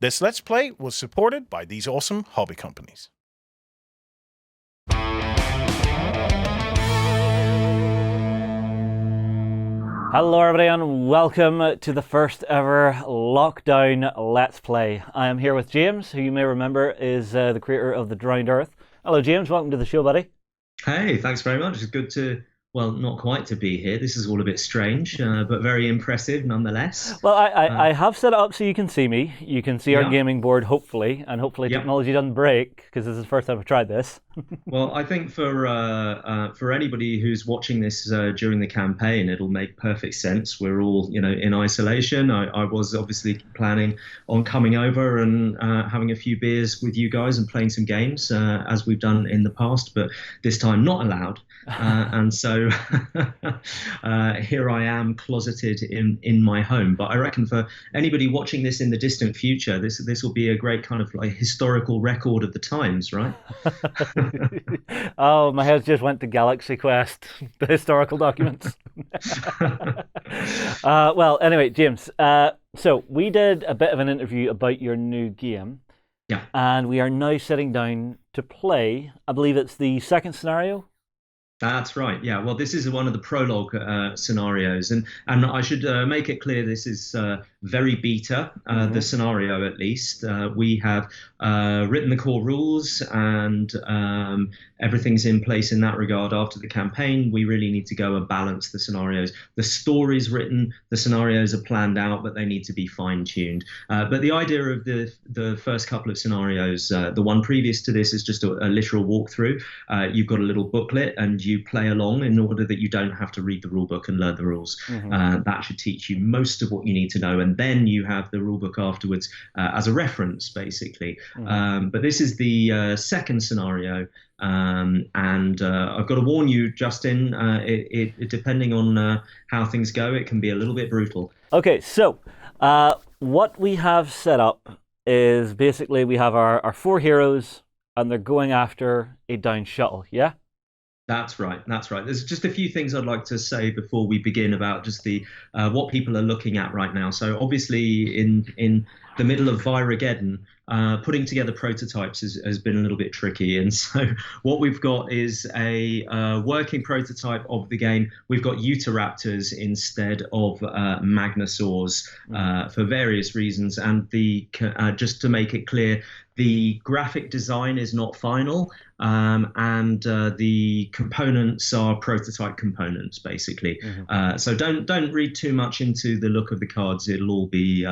This Let's Play was supported by these awesome hobby companies. Hello everybody and welcome to the first ever Lockdown Let's Play. I am here with James, who you may remember is the creator of The Drowned Earth. Hello James, welcome to the show, buddy. Hey, thanks very much. It's good to, well, not quite to be here. This is all a bit strange, but very impressive nonetheless. Well, I have set it up so you can see me. You can see our gaming board, hopefully, and hopefully technology doesn't break, because this is the first time I've tried this. Well, I think for anybody who's watching this during the campaign, it'll make perfect sense. We're all, in isolation. I was obviously planning on coming over and having a few beers with you guys and playing some games, as we've done in the past, but this time not allowed. And so here I am closeted in my home. But I reckon for anybody watching this in the distant future, this will be a great kind of like historical record of the times, right? Oh, my head just went to Galaxy Quest, the historical documents. Well, anyway, James, so we did a bit of an interview about your new game. Yeah. And we are now sitting down to play, I believe it's the second scenario. That's right. Yeah. Well, this is one of the prologue scenarios, and I should make it clear this is very beta. The scenario, at least, we have written the core rules, and everything's in place in that regard. After the campaign, we really need to go and balance the scenarios. The story's written, the scenarios are planned out, but they need to be fine-tuned. But the idea of the first couple of scenarios, the one previous to this, is just a literal walkthrough. You've got a little booklet, and you play along in order that you don't have to read the rule book and learn the rules. That should teach you most of what you need to know, and then you have the rule book afterwards as a reference, basically. But this is the second scenario, and I've got to warn you, Justin, it depending on how things go, it can be a little bit brutal. Okay, so what we have set up is basically we have our four heroes, and they're going after a downed shuttle, yeah? That's right. That's right. There's just a few things I'd like to say before we begin about just the what people are looking at right now. So obviously in the middle of Virageddon, putting together prototypes has been a little bit tricky. And so what we've got is a working prototype of the game. We've got Utahraptors instead of Magnosaurs for various reasons. And just to make it clear, the graphic design is not final, and the components are prototype components, basically. So don't read too much into the look of the cards. It'll all be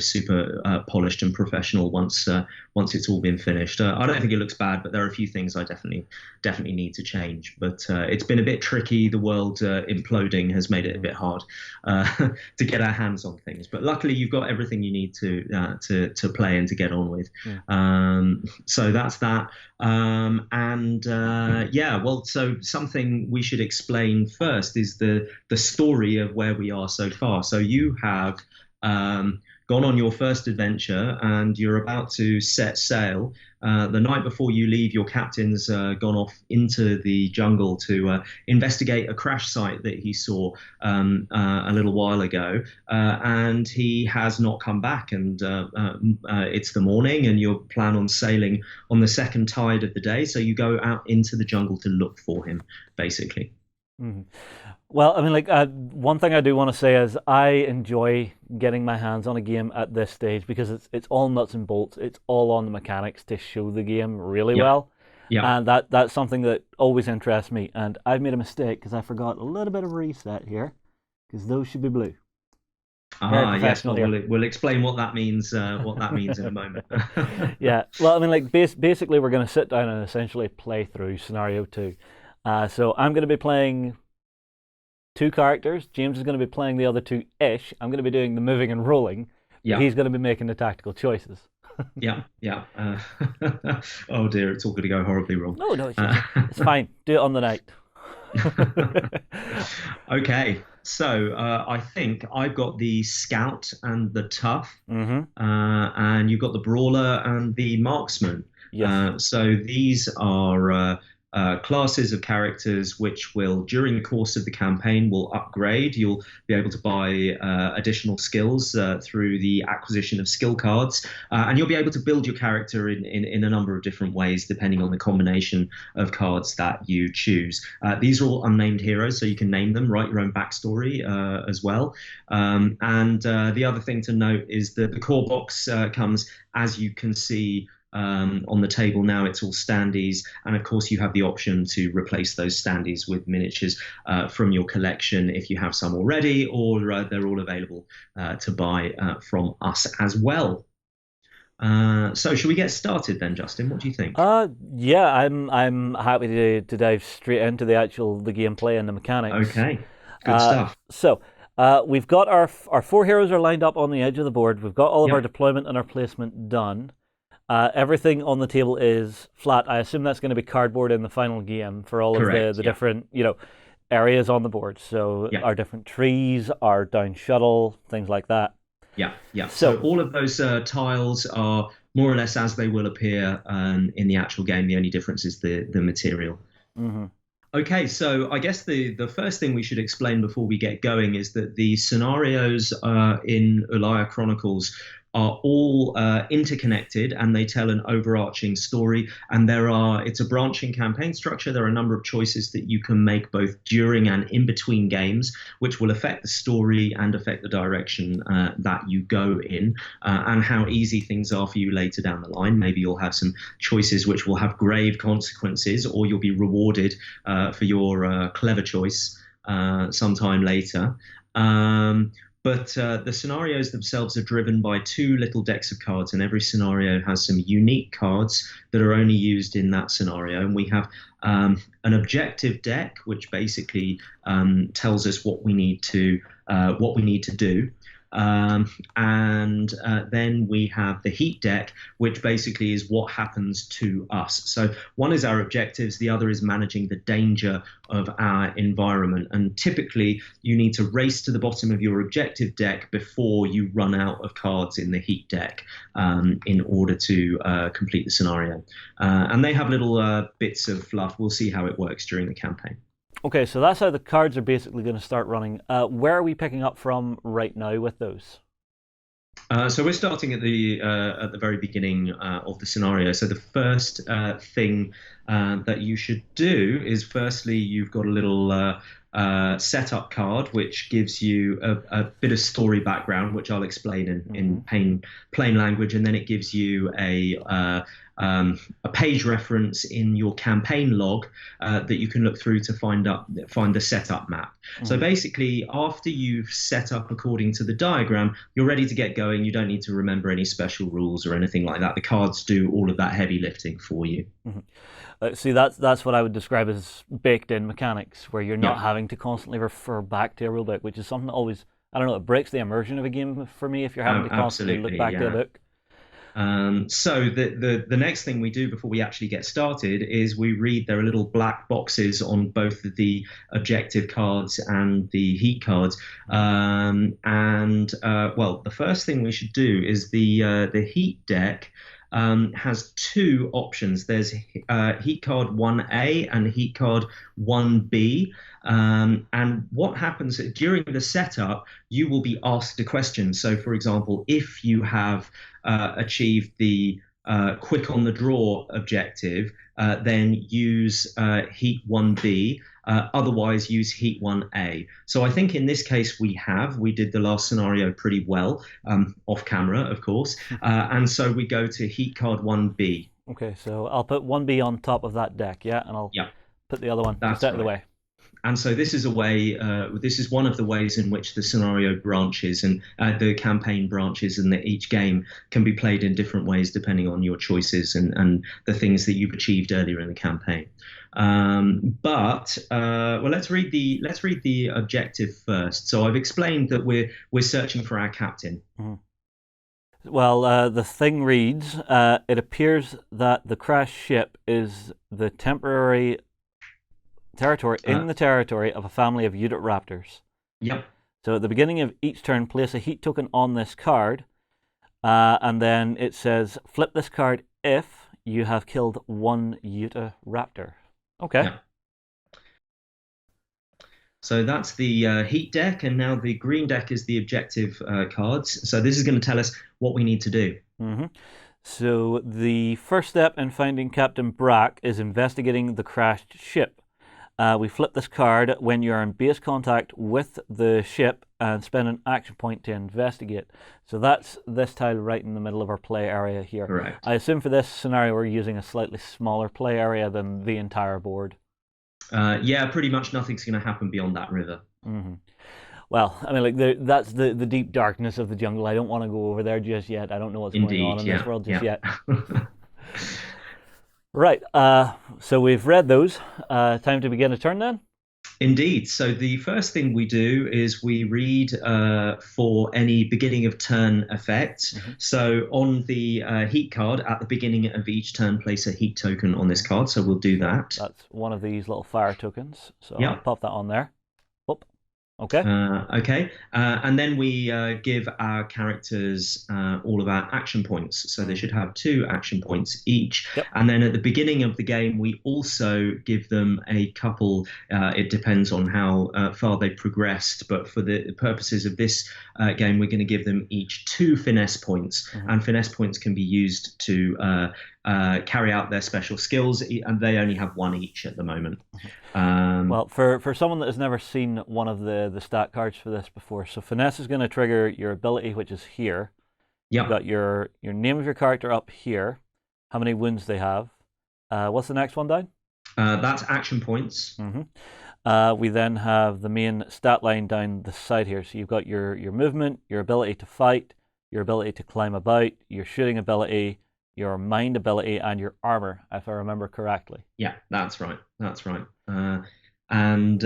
super polished and professional once it's all been finished. I don't think it looks bad, but there are a few things I definitely need to change. But it's been a bit tricky. The world imploding has made it a bit hard to get our hands on things. But luckily, you've got everything you need to play and to get on with. So that's that. So something we should explain first is the story of where we are so far. So you have gone on your first adventure, and you're about to set sail. The night before you leave, your captain's gone off into the jungle to investigate a crash site that he saw a little while ago, and he has not come back. And it's the morning, and you plan on sailing on the second tide of the day, so you go out into the jungle to look for him, basically. Well, I mean, one thing I do want to say is I enjoy getting my hands on a game at this stage because it's all nuts and bolts. It's all on the mechanics to show the game really well. Yeah. And that's something that always interests me. And I've made a mistake because I forgot a little bit of reset here, because those should be blue. Yes. Well, we'll explain what that means. What that means in a moment. Yeah. Well, I mean, basically, we're going to sit down and essentially play through scenario 2. So I'm going to be playing 2 characters. James is going to be playing the other 2-ish. I'm going to be doing the moving and rolling. Yeah. He's going to be making the tactical choices. Yeah. Oh dear, it's all going to go horribly wrong. No, it's fine. Do it on the night. Okay, so I think I've got the scout and the tough, and you've got the brawler and the marksman. Yes. So these are classes of characters which will, during the course of the campaign, will upgrade. You'll be able to buy additional skills through the acquisition of skill cards, and you'll be able to build your character in a number of different ways depending on the combination of cards that you choose. These are all unnamed heroes, so you can name them, write your own backstory as well. And the other thing to note is that the core box comes, as you can see on the table now, it's all standees, and of course you have the option to replace those standees with miniatures from your collection if you have some already, or they're all available to buy from us as well. So should we get started then, Justin? What do you think? Yeah, I'm happy to dive straight into the gameplay and the mechanics. Okay, good stuff. So we've got our 4 heroes are lined up on the edge of the board. We've got all of our deployment and our placement done. Everything on the table is flat. I assume that's going to be cardboard in the final game for all of the different areas on the board. So our different trees, our down shuttle, things like that. Yeah. So all of those tiles are more or less as they will appear in the actual game. The only difference is the material. Mm-hmm. Okay, so I guess the first thing we should explain before we get going is that the scenarios in Ulaya Chronicles are all interconnected, and they tell an overarching story. And it's a branching campaign structure. There are a number of choices that you can make both during and in between games, which will affect the story and affect the direction that you go in, and how easy things are for you later down the line. Maybe you'll have some choices which will have grave consequences, or you'll be rewarded for your clever choice sometime later. But the scenarios themselves are driven by 2 little decks of cards, and every scenario has some unique cards that are only used in that scenario. And we have an objective deck, which basically tells us what we need to do. And then we have the heat deck, which basically is what happens to us. So one is our objectives, the other is managing the danger of our environment. And typically you need to race to the bottom of your objective deck before you run out of cards in the heat deck in order to complete the scenario. And they have little bits of fluff. We'll see how it works during the campaign. Okay, so that's how the cards are basically going to start running. Where are we picking up from right now with those? So we're starting at the very beginning of the scenario. So the first thing that you should do is, firstly, you've got a little setup card which gives you a bit of story background, which I'll explain in plain language, and then it gives you a page reference in your campaign log that you can look through to find the setup map. So basically, after you've set up according to the diagram, you're ready to get going. You don't need to remember any special rules or anything like that. The cards do all of that heavy lifting for you. See, that's what I would describe as baked-in mechanics, where you're not having to constantly refer back to a rulebook, which is something that always, I don't know, it breaks the immersion of a game for me if you're having to constantly look back to a book. So the next thing we do before we actually get started is we read. There are little black boxes on both the objective cards and the heat cards. Well, the first thing we should do is the heat deck has 2 options. There's heat card 1A and heat card 1B. And what happens during the setup, you will be asked a question. So, for example, if you have achieved the quick on the draw objective, then use heat 1B. Otherwise, use heat 1A. So I think in this case we did the last scenario pretty well, off camera, of course. And so we go to heat card 1B. Okay, so I'll put 1B on top of that deck, and I'll put the other one just out of the way. And so this is this is one of the ways in which the scenario branches and the campaign branches, and that each game can be played in different ways depending on your choices and the things that you've achieved earlier in the campaign. Let's read the objective first. So I've explained that we're searching for our captain. Well, the thing reads, it appears that the crashed ship is the territory in the territory of a family of Utahraptors. Yep. So at the beginning of each turn, place a heat token on this card, and then it says, flip this card if you have killed 1 Utahraptor. Okay. Yeah. So that's the heat deck, and now the green deck is the objective cards. So this is going to tell us what we need to do. Mm-hmm. So the first step in finding Captain Brack is investigating the crashed ship. We flip this card when you're in base contact with the ship and spend an action point to investigate. So that's this tile right in the middle of our play area here. Correct. I assume for this scenario we're using a slightly smaller play area than the entire board. Yeah, pretty much nothing's going to happen beyond that river. Mm-hmm. Well, I mean, like that's the deep darkness of the jungle. I don't want to go over there just yet. I don't know what's going on in this world just yet. Right. So we've read those. Time to begin a turn then? Indeed. So the first thing we do is we read for any beginning of turn effects. Mm-hmm. So on the heat card, at the beginning of each turn, place a heat token on this card. So we'll do that. That's one of these little fire tokens. So I'll pop that on there. Okay. Okay. And then we give our characters all of our action points. So they should have 2 action points each. Yep. And then at the beginning of the game, we also give them a couple. It depends on how far they progressed. But for the purposes of this game, we're going to give them each 2 finesse points. Mm-hmm. And finesse points can be used to carry out their special skills, and they only have 1 each at the moment. Well, for someone that has never seen one of the stat cards for this before, so finesse is going to trigger your ability, which is here. Yeah. You've got your name of your character up here, how many wounds they have. What's the next one down? That's action points. Mm-hmm. We then have the main stat line down the side here. So you've got your movement, your ability to fight, your ability to climb about, your shooting ability, your mind ability, and your armor, if I remember correctly. Yeah, that's right. And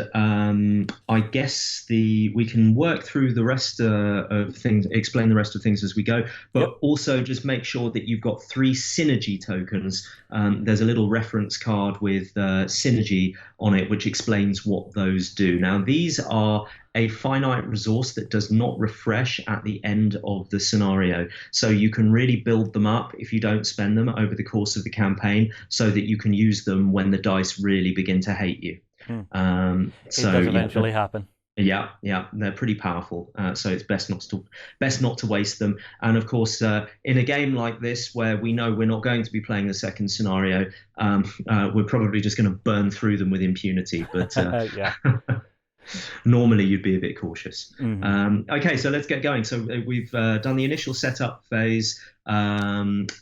I guess we can work through the rest of things, explain the rest of things as we go, but also just make sure that you've got 3 synergy tokens. There's a little reference card with synergy on it, which explains what those do. Now, these are a finite resource that does not refresh at the end of the scenario. So you can really build them up if you don't spend them over the course of the campaign, so that you can use them when the dice really begin to hate you. It does eventually happen. Yeah, they're pretty powerful. So it's best not to waste them. And of course, in a game like this, where we know we're not going to be playing the second scenario, we're probably just going to burn through them with impunity. But normally you'd be a bit cautious. Mm-hmm. Okay, so let's get going. So we've done the initial setup phase, and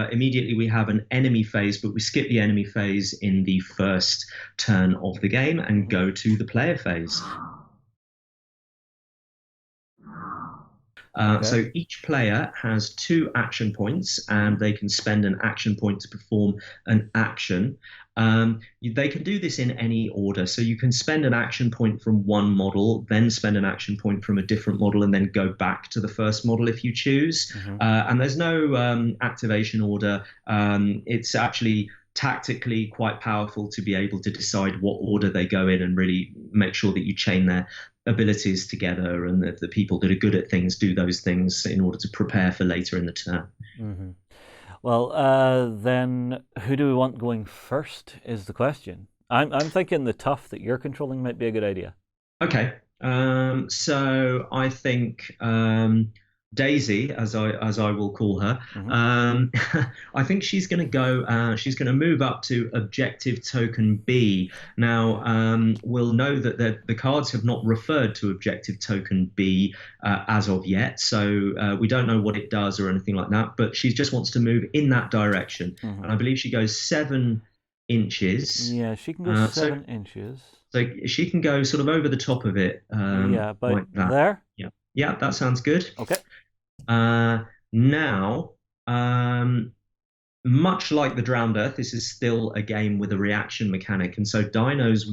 immediately we have an enemy phase, but we skip the enemy phase in the first turn of the game and go to the player phase. So each player has 2 action points, and they can spend an action point to perform an action. They can do this in any order. So you can spend an action point from one model, then spend an action point from a different model, and then go back to the first model if you choose. Mm-hmm. And there's no activation order. It's actually tactically quite powerful to be able to decide what order they go in and really make sure that you chain their abilities together, and that the people that are good at things do those things in order to prepare for later in the turn. Mm-hmm. Well, then who do we want going first is the question. I'm thinking the tough that you're controlling might be a good idea. Okay. So I think Daisy, as I will call her, mm-hmm. I think she's going to go. She's going to move up to objective token B. Now we'll know that the cards have not referred to objective token B as of yet, so we don't know what it does or anything like that. But she just wants to move in that direction, mm-hmm. and I believe she goes 7 inches. Yeah, she can go 7 inches. So she can go sort of over the top of it. Yeah, about like that. There. Yeah, that sounds good. Okay. Now, much like the Drowned Earth, this is still a game with a reaction mechanic, and so dinos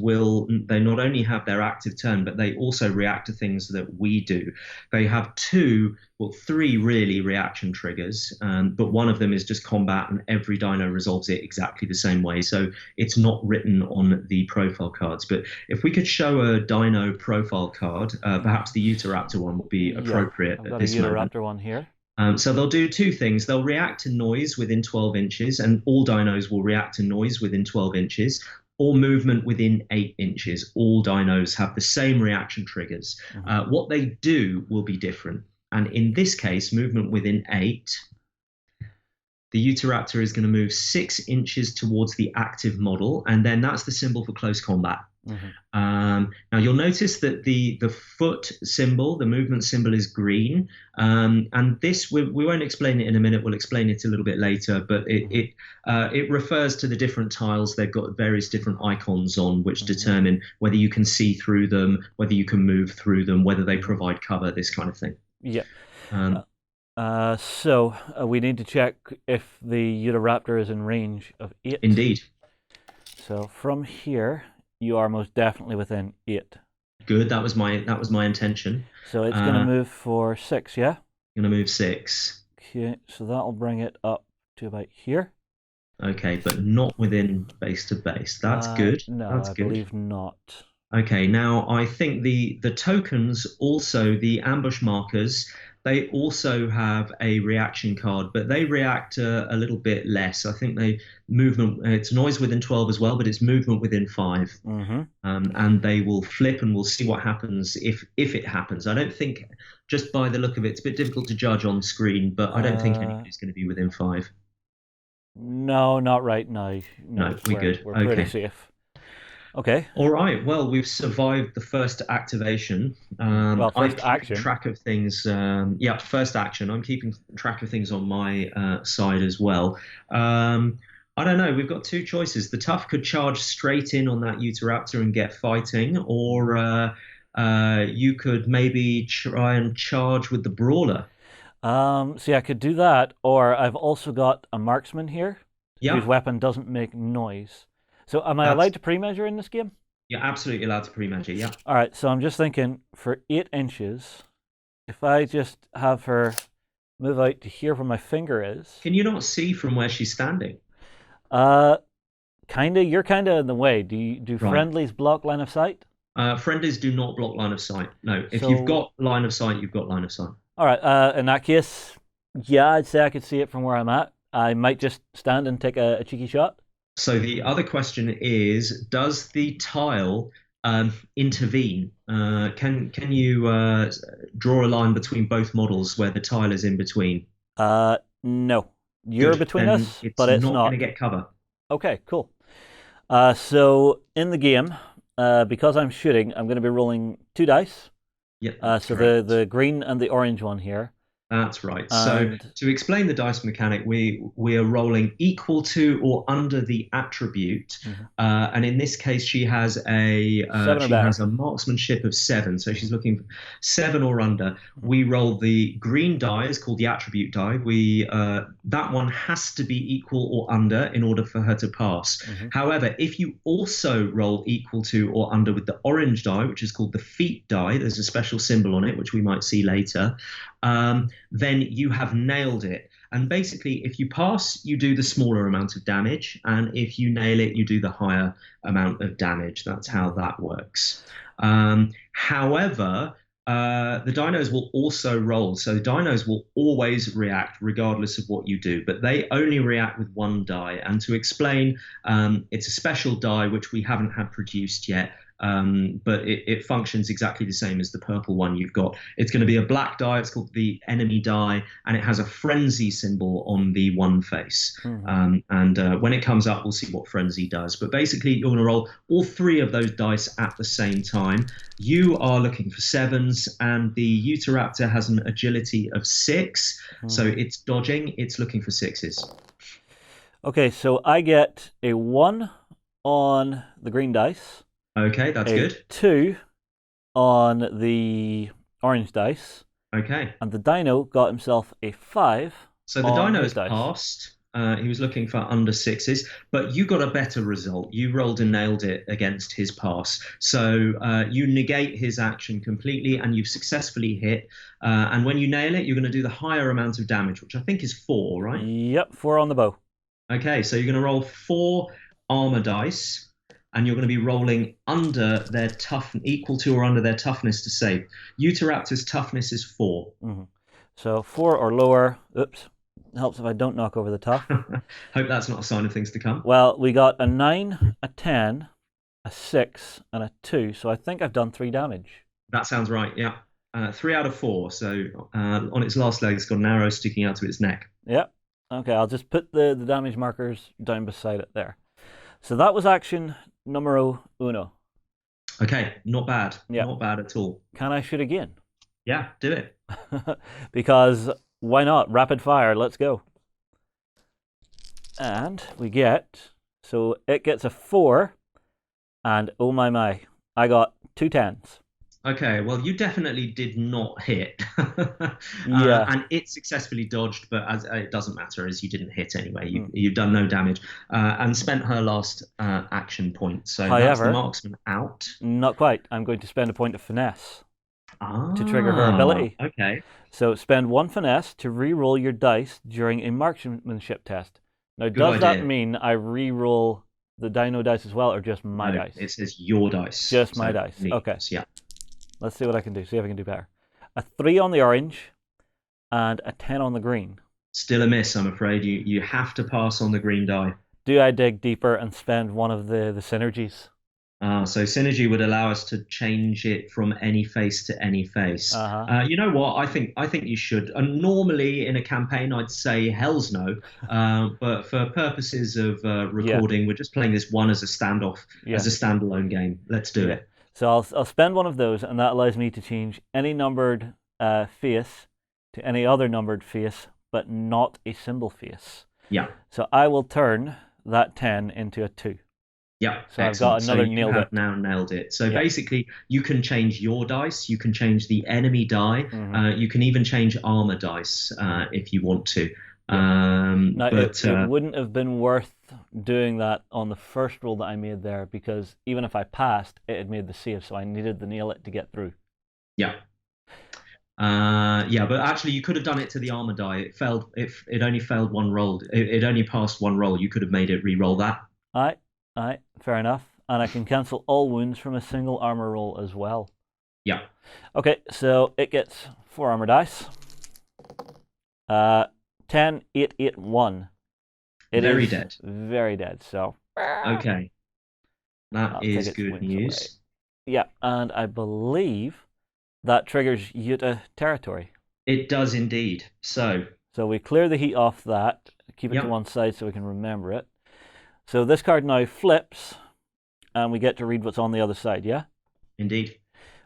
they not only have their active turn, but they also react to things that we do. They have 3 really reaction triggers, but one of them is just combat, and every dino resolves it exactly the same way, so it's not written on the profile cards. But if we could show a dino profile card, perhaps the Utahraptor one would be appropriate at this moment. I've got a Utahraptor one here. So they'll do 2 things. They'll react to noise within 12 inches, and all dinos will react to noise within 12 inches, or movement within 8 inches. All dinos have the same reaction triggers. What they do will be different. And in this case, movement within 8, the Utahraptor is going to move 6 inches towards the active model, and then that's the symbol for close combat. Now you'll notice that the foot symbol, the movement symbol, is green, and this we won't explain it in a minute. We'll explain it a little bit later, but it refers to the different tiles. They've got various different icons on which determine whether you can see through them, whether you can move through them, whether they provide cover, this kind of thing. Yeah. So we need to check if the Utahraptor is in range of 8. Indeed. So from here, you are most definitely within 8. Good. That was my intention. So it's going to move for 6, yeah? Going to move 6. Okay, so that'll bring it up to about here. Okay, but not within base to base. That's good. No, That's I good. believe not. Okay, now I think the tokens also, the ambush markers, they also have a reaction card, but they react a little bit less. I think it's noise within 12 as well, but it's movement within 5. And they will flip, and we'll see what happens if it happens. I don't think, just by the look of it, it's a bit difficult to judge on screen, but I don't think anybody's going to be within 5. No, not right now. No, we're good. We're pretty safe. Okay. All right. Well, we've survived the first activation. First action. Track of things. First action. I'm keeping track of things on my side as well. I don't know. We've got 2 choices. The Tough could charge straight in on that Utahraptor and get fighting, or you could maybe try and charge with the Brawler. See, I could do that, or I've also got a marksman here whose weapon doesn't make noise. So am I allowed to pre-measure in this game? You're absolutely allowed to pre-measure, yeah. All right, so I'm just thinking, for 8 inches, if I just have her move out to here where my finger is... Can you not see from where she's standing? Kinda. You're kinda in the way. Do friendlies block line of sight? Friendlies do not block line of sight. No, if you've got line of sight, you've got line of sight. All right, in that case, yeah, I'd say I could see it from where I'm at. I might just stand and take a cheeky shot. So the other question is, does the tile intervene? Can you draw a line between both models where the tile is in between? No. You're between us, but it's not going to get cover. Okay, cool. So in the game, because I'm shooting, I'm going to be rolling 2 dice. Yep. So the green and the orange one here. That's right. So to explain the dice mechanic, we are rolling equal to or under the attribute, and in this case, she has a marksmanship of 7. So she's looking for 7 or under. We roll the green die, is called the attribute die. That one has to be equal or under in order for her to pass. However, if you also roll equal to or under with the orange die, which is called the feat die, there's a special symbol on it which we might see later. Then you have nailed it. And basically, if you pass, you do the smaller amount of damage. And if you nail it, you do the higher amount of damage. That's how that works. However, the dinos will also roll. So the dinos will always react regardless of what you do. But they only react with 1 die. And to explain, it's a special die which we haven't had produced yet. But it functions exactly the same as the purple one you've got. It's going to be a black die. It's called the enemy die, and it has a frenzy symbol on the one face. And when it comes up, we'll see what frenzy does. But basically, you're going to roll all 3 of those dice at the same time. You are looking for 7s, and the Utahraptor has an agility of 6. So it's dodging. It's looking for 6s. Okay, so I get a 1 on the green dice. Okay, that's good. 2 on the orange dice. Okay. And the dino got himself a 5. So the dino's passed. He was looking for under 6s, but you got a better result. You rolled and nailed it against his pass. So you negate his action completely, and you've successfully hit. And when you nail it, you're going to do the higher amount of damage, which I think is 4, right? Yep, 4 on the bow. Okay, so you're going to roll 4 armor dice. And you're going to be rolling under their equal to or under their toughness to save. Utahraptor's toughness is 4. So 4 or lower. Oops. Helps if I don't knock over the tough. Hope that's not a sign of things to come. Well, we got a 9, a 10, a 6, and a 2, so I think I've done 3 damage. That sounds right, yeah. 3 out of 4. So on its last leg, it's got an arrow sticking out to its neck. Yep. Okay, I'll just put the damage markers down beside it there. So that was action numero uno. Okay, not bad. Yeah. Not bad at all. Can I shoot again? Yeah, do it. Because why not? Rapid fire, let's go. And we get, so it gets a 4, and oh my, I got 2 10s. Okay, well, you definitely did not hit. Yeah. And it successfully dodged, but as it doesn't matter as you didn't hit anyway. You've done no damage and spent her last action point. So that's the marksman out. Not quite. I'm going to spend a point of finesse to trigger her ability. Okay. So spend 1 finesse to re-roll your dice during a marksmanship test. Now, does that mean I re-roll the dino dice as well, or just my dice? It says your dice. Just my dice. Okay. Yeah. Let's see what I can do. See if I can do better. A 3 on the orange and a 10 on the green. Still a miss, I'm afraid. You have to pass on the green die. Do I dig deeper and spend one of the synergies? So synergy would allow us to change it from any face to any face. You know what? I think you should. And normally in a campaign, I'd say hell's no. But for purposes of recording, we're just playing this one as a standoff, as a standalone game. Let's do it. So I'll spend one of those, and that allows me to change any numbered face to any other numbered face, but not a symbol face. Yeah. So I will turn that 10 into a 2. Yeah. So I've got another nailed it. Now nailed it. So basically, you can change your dice, you can change the enemy die, you can even change armor dice if you want to. Now, it wouldn't have been worth doing that on the first roll that I made there, because even if I passed, it had made the save, so I needed to nail it to get through. Yeah. But actually you could have done it to the armor die. It failed. It only failed one roll. It only passed one roll. You could have made it re-roll that. Aye, fair enough. And I can cancel all wounds from a single armor roll as well. Yeah. Okay, so it gets 4 armor dice. 10, 8, 8, 1. It very is dead. Very dead, so. Okay. That is good news. Away. Yeah, and I believe that triggers Utah territory. It does indeed. So we clear the heat off that, keep it to one side so we can remember it. So this card now flips, and we get to read what's on the other side, yeah? Indeed.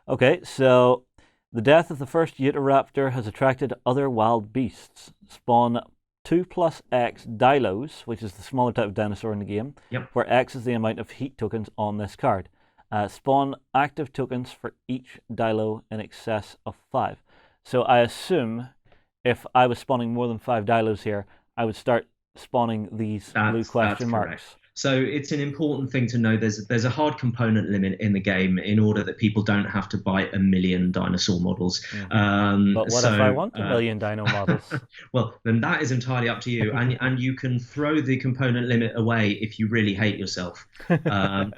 Okay, so the death of the first Utahraptor has attracted other wild beasts. Spawn 2+X Dilos, which is the smaller type of dinosaur in the game, where X is the amount of heat tokens on this card. Spawn active tokens for each Dilo in excess of 5. So I assume if I was spawning more than 5 Dilos here, I would start spawning these blue question marks. So it's an important thing to know. There's a hard component limit in the game in order that people don't have to buy a million dinosaur models. But what if I want a million dino models? Well, then that is entirely up to you, and you can throw the component limit away if you really hate yourself. But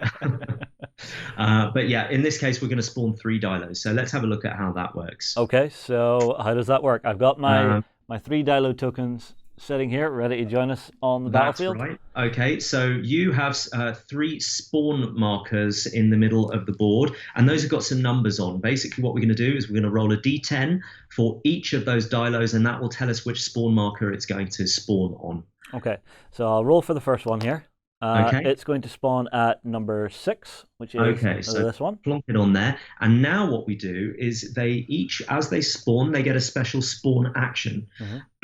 yeah, in this case, we're going to spawn 3 Dilos. So let's have a look at how that works. Okay, so how does that work? I've got my 3 Dilo tokens sitting here, ready to join us on the battlefield. That's right. Okay, so you have 3 spawn markers in the middle of the board, and those have got some numbers on. Basically, what we're going to do is we're going to roll a d10 for each of those Dilos, and that will tell us which spawn marker it's going to spawn on. Okay, so I'll roll for the first one here. It's going to spawn at number 6, which is this one. Plonk it on there. And now what we do is they each, as they spawn, they get a special spawn action.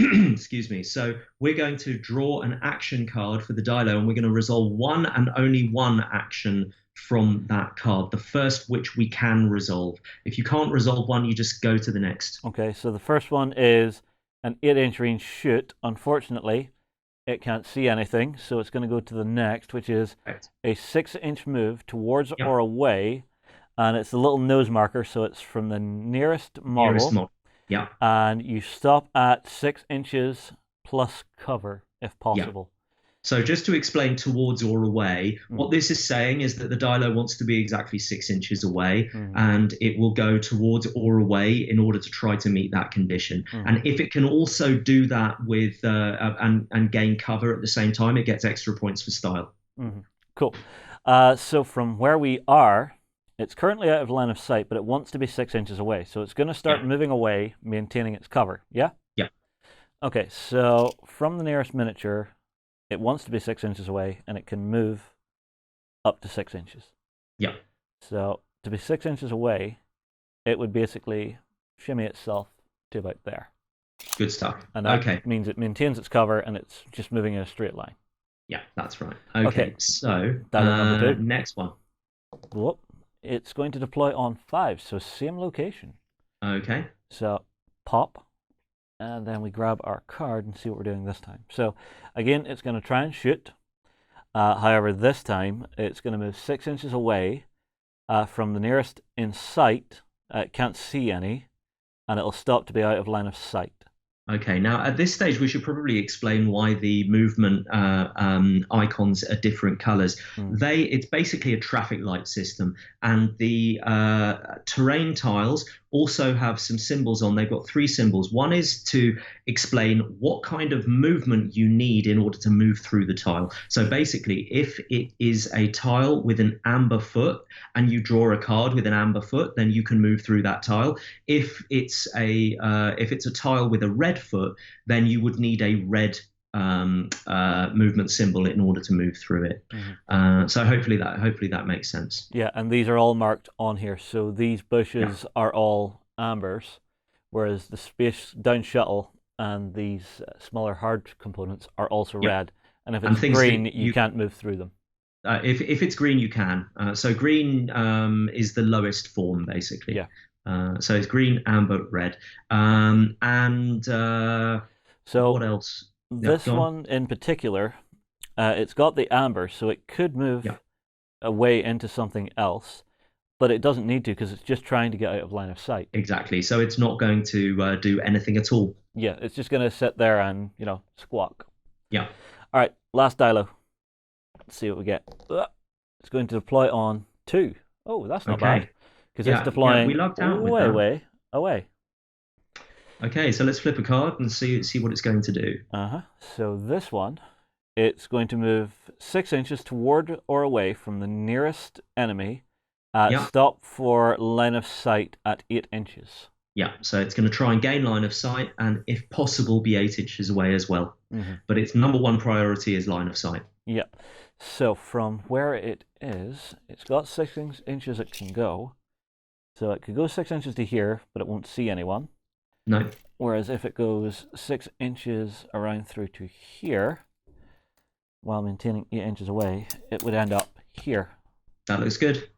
Excuse me. So we're going to draw an action card for the Dilo, and we're going to resolve one and only one action from that card, the first which we can resolve. If you can't resolve one, you just go to the next. Okay, so the first one is an 8-inch range shoot. Unfortunately, it can't see anything, so it's going to go to the next, which is a 6-inch move towards or away, and it's the little nose marker, so it's from the nearest model. And you stop at 6 inches plus cover, if possible. So just to explain towards or away, Mm. what this is saying is that the dilo wants to be exactly 6 inches away, Mm. and it will go towards or away in order to try to meet that condition. Mm. And if it can also do that with and gain cover at the same time, it gets extra points for style. Mm. Cool. So from where we are, it's currently out of line of sight, but it wants to be 6 inches away. So it's going to start moving away, maintaining its cover. Yeah? Yeah. Okay, so from the nearest miniature, it wants to be 6 inches away, and it can move up to 6 inches. Yeah. So to be 6 inches away, it would basically shimmy itself to about there. Good stuff. And that Okay. means it maintains its cover, and it's just moving in a straight line. Yeah, that's right. Okay. So Dilo number 2. next one. Whoop. It's going to deploy on 5, so same location. Okay. So pop, and then we grab our card and see what we're doing this time. So again, it's going to try and shoot. However, this time it's going to move 6 inches away from the nearest in sight. It can't see any, and it'll stop to be out of line of sight. Okay, now at this stage, we should probably explain why the movement icons are different colors. It's basically a traffic light system, and the terrain tiles also have some symbols on. They've got 3 symbols. One is to explain what kind of movement you need in order to move through the tile. So basically, if it is a tile with an amber foot and you draw a card with an amber foot, then you can move through that tile. If it's a tile with a red foot, then you would need a red movement symbol in order to move through it. So hopefully that makes sense. Yeah, and these are all marked on here. So these bushes are all ambers, whereas the space down shuttle and these smaller hard components are also red. And if it's green, you can't move through them. If it's green, you can. So green is the lowest form, basically. Yeah. So it's green, amber, red. So what else? This one in particular, it's got the amber, so it could move away into something else, but it doesn't need to because it's just trying to get out of line of sight. Exactly. So it's not going to do anything at all. Yeah, it's just going to sit there and, squawk. Yeah. All right, last dilo. Let's see what we get. It's going to deploy on 2. Oh, that's not bad. Because it's deploying away. Okay, so let's flip a card and see what it's going to do. So this one, it's going to move 6 inches toward or away from the nearest enemy. Stop for line of sight at 8 inches. Yeah, so it's going to try and gain line of sight and, if possible, be 8 inches away as well. But its number one priority is line of sight. Yeah. So from where it is, it's got 6 inches it can go. So it could go 6 inches to here, but it won't see anyone. No. Whereas if it goes 6 inches around through to here, while maintaining 8 inches away, it would end up here. That looks good.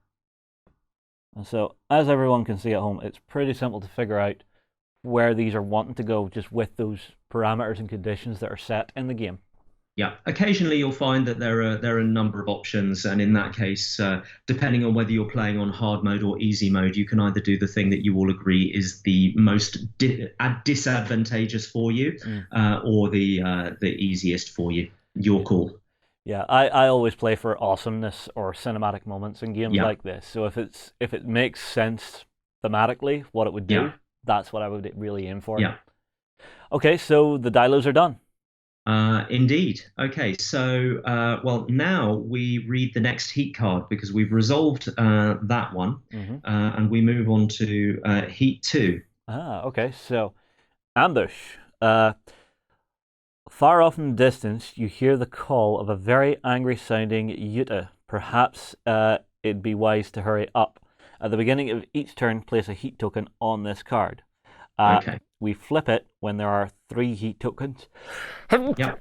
And so, as everyone can see at home, it's pretty simple to figure out where these are wanting to go just with those parameters and conditions that are set in the game. Yeah, occasionally you'll find that there are a number of options, and in that case, depending on whether you're playing on hard mode or easy mode, you can either do the thing that you all agree is the most disadvantageous for you, or the easiest for you. Your call. Yeah, I always play for awesomeness or cinematic moments in games like this. So if it makes sense thematically, what it would do, that's what I would really aim for. Yeah. Okay, so the dilos are done. Indeed. Okay, so now we read the next heat card because we've resolved that one, and we move on to heat 2. Okay, so ambush. Far off in the distance, you hear the call of a very angry-sounding Yuta. Perhaps it'd be wise to hurry up. At the beginning of each turn, place a heat token on this card. We flip it when there are 3 heat tokens. Yeah.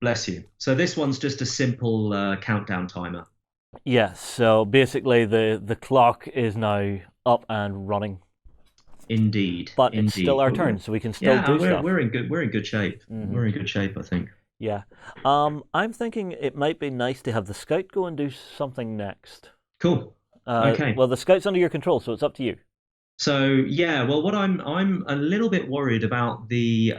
Bless you. So this one's just a simple countdown timer. Yeah, so basically the clock is now up and running. Indeed. But it's still our turn, so we can still do stuff. We're in good shape. We're in good shape, I think. Yeah. I'm thinking it might be nice to have the scout go and do something next. Cool. Okay. Well, the scout's under your control, so it's up to you. So yeah, well, what I'm a little bit worried about the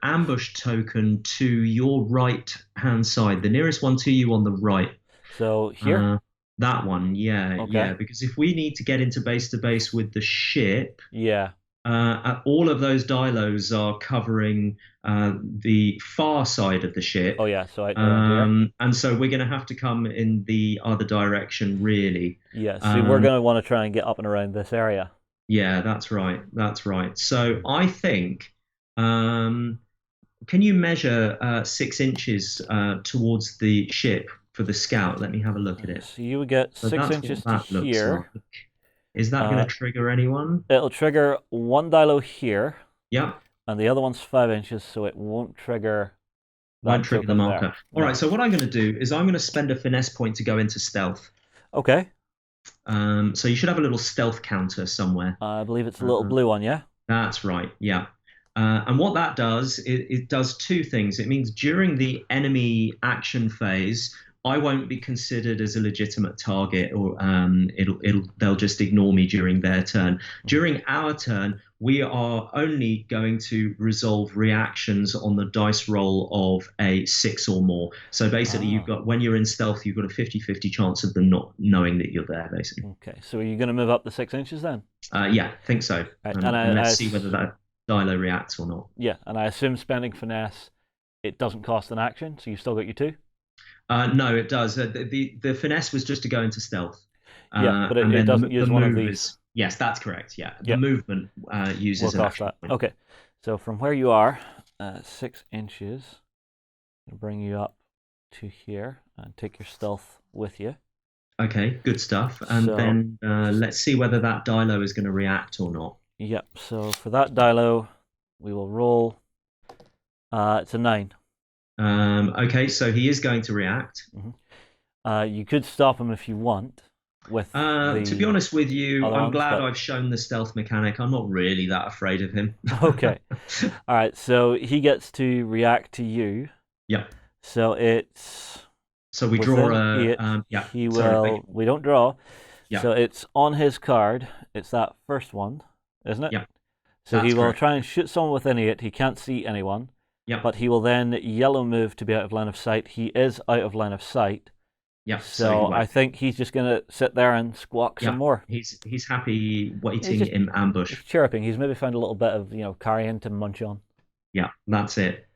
ambush token to your right hand side, the nearest one to you on the right. So here? Uh, that one, yeah, Okay. yeah. Because if we need to get into base to base with the ship, Yeah. all of those dilos are covering the far side of the ship. Oh yeah, so out around here. And so we're going to have to come in the other direction, really. Yeah, so we're Um, going to want to try and get up and around this area. yeah, that's right. That's right. So I think, um, can you measure 6 inches towards the ship for the scout? Let me have a look at it. So you would get So six that's what inches to that looks here. like. Is that going Uh, to trigger anyone? it'll trigger one dilo here, Yeah, and the other one's 5 inches, so it won't trigger won't that trigger the token marker. there. All No. right, so what I'm going to do is I'm going to spend a finesse point to go into stealth. Okay. So you should have a little stealth counter somewhere. I believe it's a little Uh, blue one, yeah? That's right, yeah. And what that does, it does two things. It means during the enemy action phase, I won't be considered as a legitimate target, or they'll just ignore me during their turn. During our turn, we are only going to resolve reactions on the dice roll of a 6 or more. So basically, Ah. when you're in stealth, you've got a 50-50 chance of them not knowing that you're there, basically. Okay, so are you going to move up the 6 inches then? Yeah, I think so. Right, And let's see whether that Dilo reacts or not. Yeah, and I assume spending finesse, it doesn't cost an action, so you've still got your 2? No, it does. The finesse was just to go into stealth. Yeah, but And it then doesn't the use one of move things. yes, that's correct. Yeah, the Yep. movement Will uses an cost action that. point. Okay, so from where you are, 6 inches, I'll bring you up to here and take your stealth with you. Okay, good stuff. And So- then let's see whether that Dilo is going to react or not. Yep, so for that dilo, we will roll. It's a 9. Okay, so he is going to react. You could stop him if you want. With To be honest with you, other I'm ones, glad but- I've shown the stealth mechanic. I'm not really that afraid of him. Okay. All right, so he gets to react to you. Yeah. So it's So we within draw 8. yeah. He sorry, will. We don't draw. Yeah. So it's on his card. It's that first one, isn't it? Yeah. So he That's will correct. try and shoot someone within 8. He can't see anyone. Yeah. But he will then yellow move to be out of line of sight. He is out of line of sight. Yeah. So I think he's just going to sit there and squawk some more. He's happy waiting just- in ambush. He's chirping. He's maybe found a little bit of carrion to munch on. Yeah, that's it.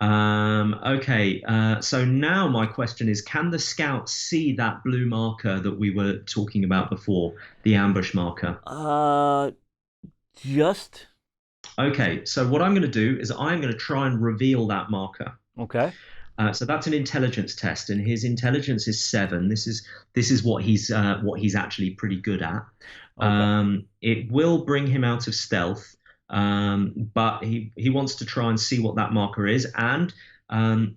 Okay, so now my question is, can the scout see that blue marker that we were talking about before, the ambush marker? Just Okay, so what I'm going to do is I'm going to try and reveal that marker. okay. So that's an intelligence test, and his intelligence is 7. This is what he's actually pretty good at. Okay. It will bring him out of stealth, but he wants to try and see what that marker is, and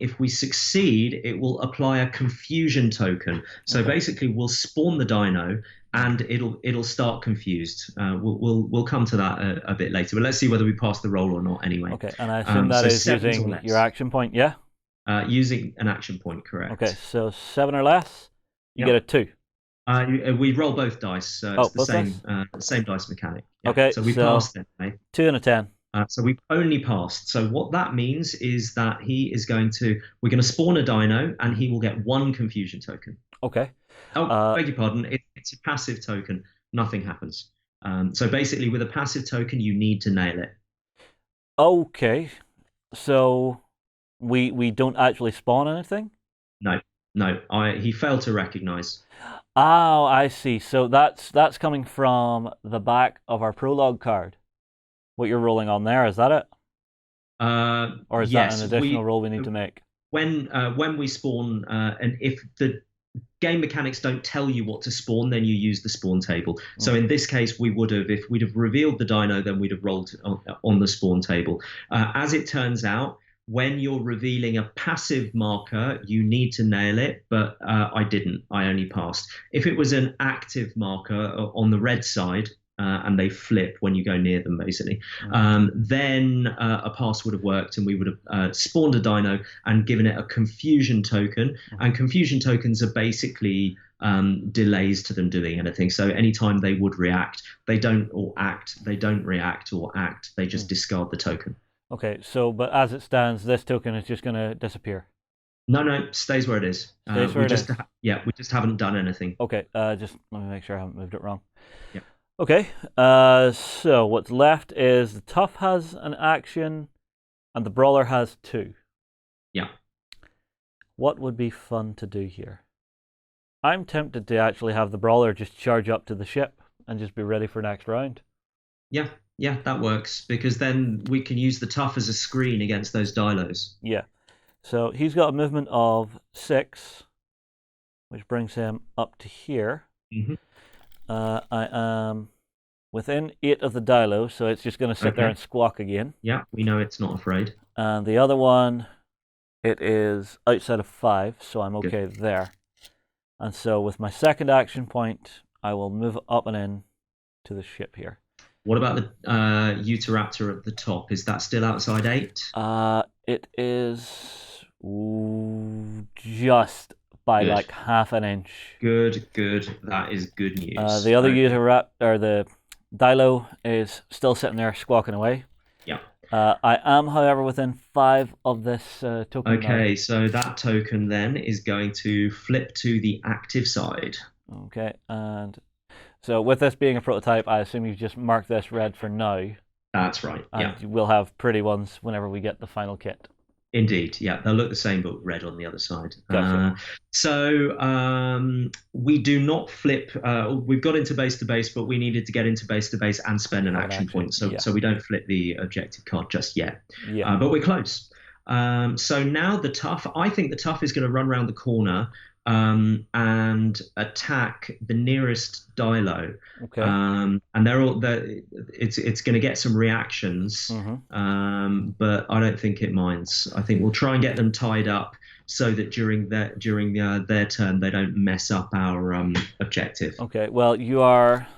if we succeed, it will apply a confusion token. So Okay. basically, we'll spawn the dino, and it'll start confused. We'll come to that a bit later, but let's see whether we pass the roll or not. Anyway. Okay, and I assume that so is 7s or using less. your action point, yeah? Using an action point, correct. Okay, so 7 or less, you Yep. get a 2. We roll both dice, so Oh, it's the both same dice mechanic. Yeah. Okay, So we so- passed it. Eh? 2 and a 10. So we've only passed. So what that means is that we're going to spawn a dino, and he will get 1 confusion token. Okay. Oh, beg your pardon. It's a passive token. Nothing happens. So basically, with a passive token, you need to nail it. Okay. So we don't actually spawn anything? No, he failed to recognize. Oh, I see. So that's coming from the back of our prologue card. What you're rolling on there, is that it? Or is yes, that an additional roll we need to make? When we spawn, and if the game mechanics don't tell you what to spawn, then you use the spawn table. So in this case, if we'd have revealed the dino, then we'd have rolled on the spawn table. As it turns out, when you're revealing a passive marker, you need to nail it, but I didn't. I only passed. If it was an active marker on the red side, and they flip when you go near them, basically. Then a pass would have worked, and we would have spawned a dino and given it a confusion token. And confusion tokens are basically delays to them doing anything. So anytime they would react, they don't or act, they don't react or act, they just discard the token. Okay, so but as it stands, this token is just going to disappear. No, stays where it is. Stays where it is. Yeah, we just haven't done anything. Okay, just let me make sure I haven't moved it wrong. Yeah. Okay, so what's left is the Tough has an action, and the Brawler has 2. Yeah. What would be fun to do here? I'm tempted to actually have the Brawler just charge up to the ship and just be ready for next round. Yeah, that works, because then we can use the Tough as a screen against those dinos. Yeah. So he's got a movement of 6, which brings him up to here. I am within 8 of the dilo, so it's just going to sit there and squawk again. Yeah, we know it's not afraid. And the other one, it is outside of 5, so I'm okay there. And so with my second action point, I will move up and in to the ship here. What about the Utahraptor at the top? Is that still outside 8? It is just by like half an inch. Good. That is good news. The other or the Dilo is still sitting there squawking away. Yeah. I am, however, within 5 of this token. Okay, so that token then is going to flip to the active side. Okay, and so with this being a prototype, I assume you've just marked this red for now. That's right, and we'll have pretty ones whenever we get the final kit. Indeed, yeah. They'll look the same, but red on the other side. Gotcha. So we do not flip. We've got into base to base, but we needed to get into base to base and spend an action point. So we don't flip the objective card just yet. Yeah. But we're close. So now the Tough. I think the Tough is going to run around the corner and attack the nearest Dilo. Okay. And they're all it's going to get some reactions, but I don't think it minds. I think we'll try and get them tied up so that during their turn they don't mess up our objective. Okay. Well, you are.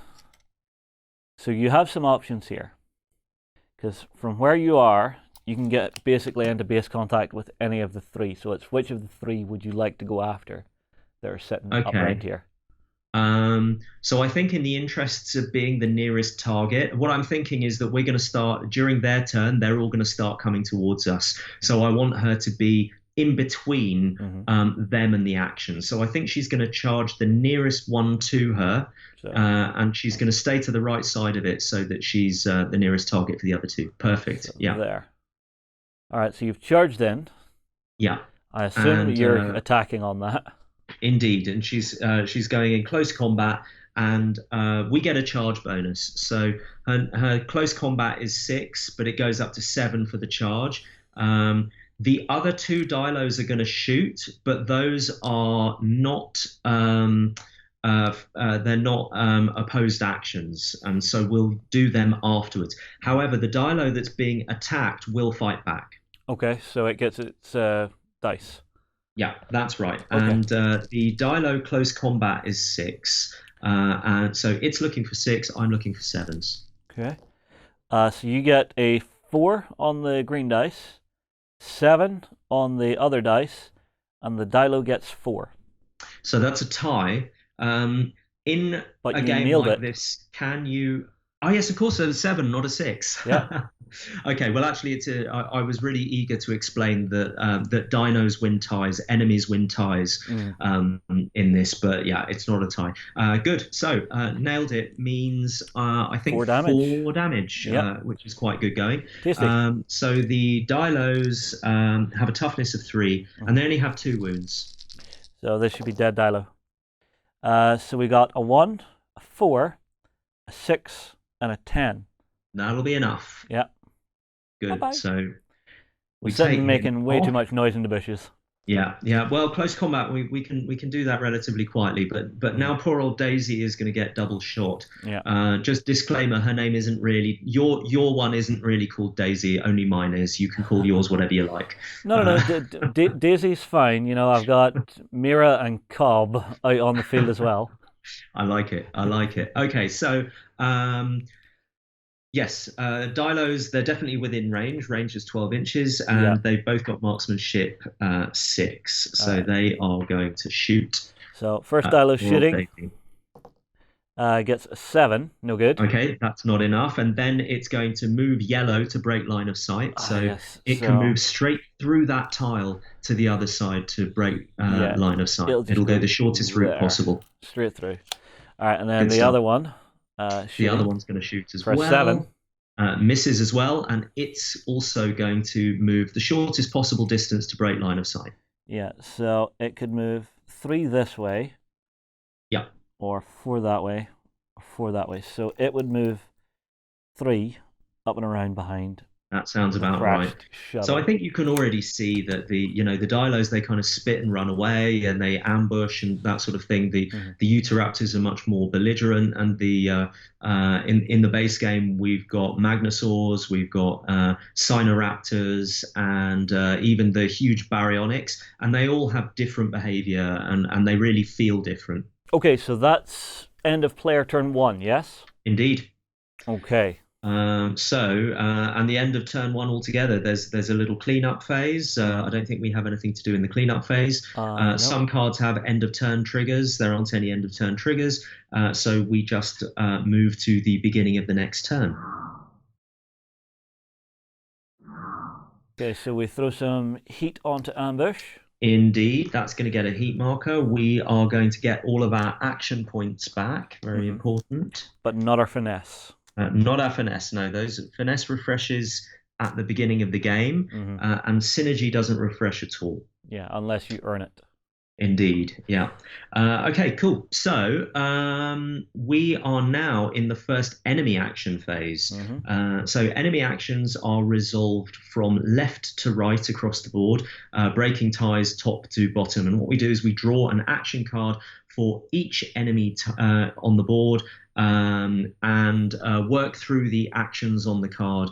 So you have some options here, because from where you are, you can get basically into base contact with any of the 3. So it's which of the 3 would you like to go after? That are sitting up right here. So I think in the interests of being the nearest target, what I'm thinking is that we're going to start during their turn. They're all going to start coming towards us. So I want her to be in between them and the action. So I think she's going to charge the nearest one to her, and she's going to stay to the right side of it so that she's the nearest target for the other 2. Perfect. So there. All right. So you've charged in. Yeah. I assume you're attacking on that. Indeed, and she's going in close combat, and we get a charge bonus. So her close combat is 6, but it goes up to 7 for the charge. The other 2 Dilos are going to shoot, but those are not they're not opposed actions, and so we'll do them afterwards. However, the Dilo that's being attacked will fight back. Okay, so it gets its dice. Yeah, that's right. Okay. And the Dilo close combat is 6. And so it's looking for 6. I'm looking for 7s. Okay. So you get a 4 on the green dice, 7 on the other dice, and the Dilo gets 4. So that's a tie. In a game like this, can you... Oh, yes, of course, a 7, not a 6. Yeah. Okay, well, actually, I was really eager to explain that that dinos win ties, enemies win ties in this, but yeah, it's not a tie. Good. So nailed it means I think 4 damage, 4 damage, which is quite good going. Tasty. So the Dilos have a toughness of 3, and they only have 2 wounds. So this should be dead Dilo. So we got a 1, a 4, a 6, and a 10. That'll be enough. Yeah. Good. Bye-bye. So we're sitting making way too much noise in the bushes. Yeah. Well, close combat, we can do that relatively quietly, but now poor old Daisy is going to get double shot. Yeah. Just disclaimer: her name isn't really your one isn't really called Daisy. Only mine is. You can call yours whatever you like. No. Daisy's fine. You know, I've got Mira and Cobb out on the field as well. I like it. I like it. Okay, so yes, Dilos, they're definitely within range. Range is 12 inches, Yeah. and they've both got marksmanship 6. So Alright. they are going to shoot. So first Dilo shooting Daisy. gets a 7. No good. Okay, that's not enough. And then it's going to move yellow to break line of sight. So yes. it can move straight through that tile to the other side to break Yeah, line of sight. it'll It'll go go the shortest route there. possible. Straight through. All right, and then Good the stuff. other one The shooting other one's going to shoot as for a well. 7. Misses as well, and it's also going to move the shortest possible distance to break line of sight. Yeah, so it could move 3 this way. Yeah. Or 4 that way, or 4 that way. So it would move 3 up and around behind. That sounds about right. Shuttle. So I think you can already see that the Dilos, they kind of spit and run away and they ambush and that sort of thing. The Utahraptors are much more belligerent, and the in the base game we've got Magnosaurs, we've got Sinoraptors, and even the huge Baryonyx, and they all have different behavior and they really feel different. Okay, so that's end of player turn 1, yes? Indeed. Okay. And the end of turn 1 altogether, there's a little cleanup phase. I don't think we have anything to do in the cleanup phase. No. Some cards have end of turn triggers. There aren't any end of turn triggers. So we just move to the beginning of the next turn. Okay, so we throw some heat onto ambush. Indeed, that's going to get a heat marker. We are going to get all of our action points back. Very important. But not our finesse. Not our finesse, no. Those finesse refreshes at the beginning of the game, and synergy doesn't refresh at all. Yeah, unless you earn it. Indeed, yeah. Okay, cool. So we are now in the first enemy action phase. So enemy actions are resolved from left to right across the board, breaking ties top to bottom. And what we do is we draw an action card for each enemy on the board, and work through the actions on the card,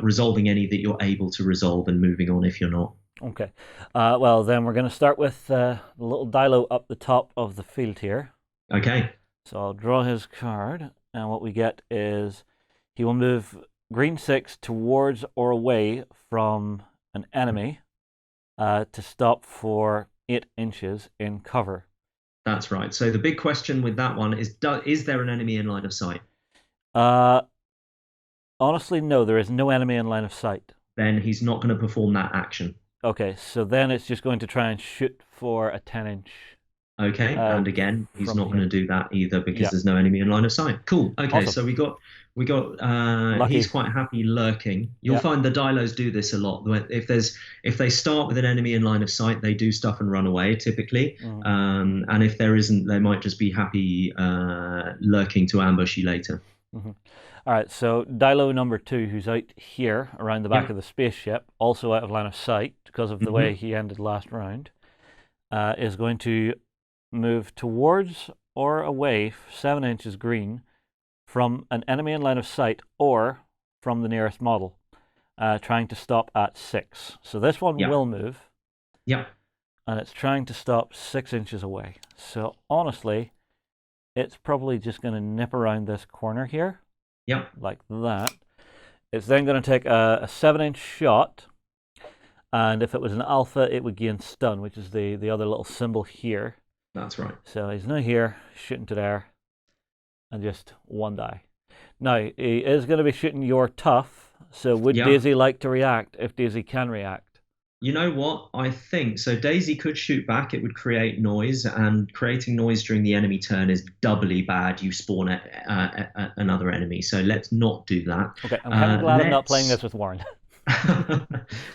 resolving any that you're able to resolve and moving on if you're not. Okay. Well, then we're going to start with the little Dilo up the top of the field here. Okay. So I'll draw his card, and what we get is he will move green 6 towards or away from an enemy to stop for 8 inches in cover. That's right. So the big question with that one is there an enemy in line of sight? Honestly, no, there is no enemy in line of sight. Then he's not going to perform that action. Okay, so then it's just going to try and shoot for a 10-inch. Okay, and again, he's not going to do that either because there's no enemy in line of sight. Cool. Okay, awesome. So we got he's quite happy lurking. You'll find the Dilos do this a lot. If they start with an enemy in line of sight, they do stuff and run away typically. And if there isn't, they might just be happy lurking to ambush you later. All right, so Dilo number 2, who's out here around the back of the spaceship, also out of line of sight because of the way he ended last round, is going to move towards or away 7 inches green from an enemy in line of sight or from the nearest model, trying to stop at 6. So this one will move. Yeah. And it's trying to stop 6 inches away. So honestly, it's probably just going to nip around this corner here. Yep. Like that. It's then going to take a 7-inch shot, and if it was an alpha, it would gain stun, which is the other little symbol here. That's right. So he's now here, shooting to there, and just 1 die. Now, he is going to be shooting your tough, so would Daisy like to react if Daisy can react? You know what? I think so. Daisy could shoot back. It would create noise, and creating noise during the enemy turn is doubly bad. You spawn another enemy. So let's not do that. Okay, I'm kind of glad I'm not playing this with Warren.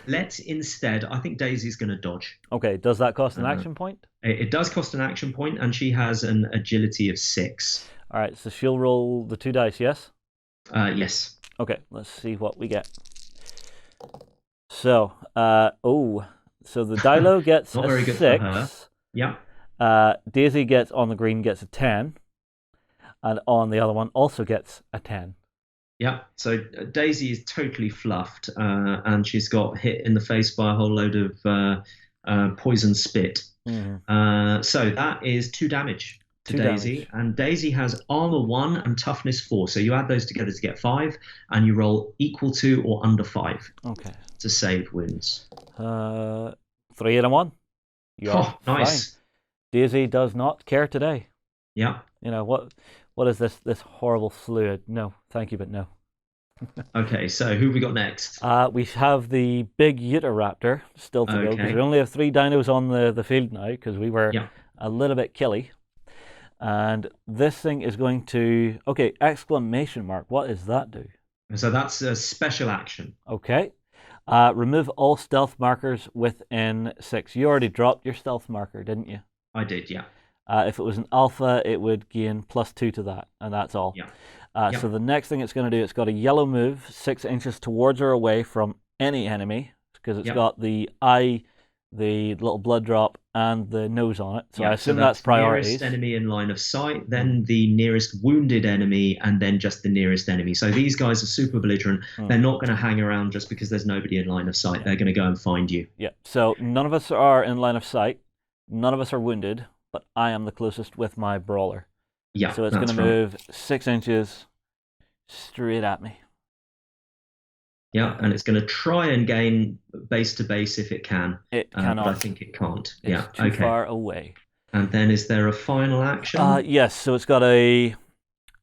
Let's instead, I think Daisy's going to dodge. Okay, does that cost an action point? It does cost an action point, and she has an agility of 6. All right, so she'll roll the 2 dice, yes? Yes. Okay, let's see what we get. So, so the Dilo gets Not a very good 6. for her. Yeah. Daisy gets on the green gets a 10, and on the other one also gets a 10. Yeah. So Daisy is totally fluffed, and she's got hit in the face by a whole load of poison spit. So that is 2 damage to 2 Daisy, damage. and Daisy has armor 1 and toughness 4. So you add those together to get 5, and you roll equal to or under 5 Okay. to save wounds. 3 and a 1. You're Oh, nice. fine. Daisy does not care today. Yeah. You know, what is this horrible fluid? No, thank you, but no. Okay, so who have we got next? We have the big Utahraptor still to go, because Okay. we only have 3 dinos on the field now, because we were Yeah. a little bit killy. And this thing is going to... Okay, exclamation mark. What does that do? So that's a special action. Okay. Remove all stealth markers within 6. You already dropped your stealth marker, didn't you? I did, yeah. If it was an alpha, it would gain +2 to that, and that's all. Yeah. So the next thing it's going to do, it's got a yellow move 6 inches towards or away from any enemy, because it's got the eye, the little blood drop, and the nose on it. So I assume that's priorities. Nearest enemy in line of sight, then the nearest wounded enemy, and then just the nearest enemy. So these guys are super belligerent. They're not going to hang around just because there's nobody in line of sight. They're going to go and find you. Yeah. So none of us are in line of sight. None of us are wounded, but I am the closest with my brawler. Yeah. So it's going to move 6 inches straight at me. Yeah, and it's going to try and gain base to base if it can. It cannot. But I think it can't. It's too far away. And then is there a final action? Yes, so it's got a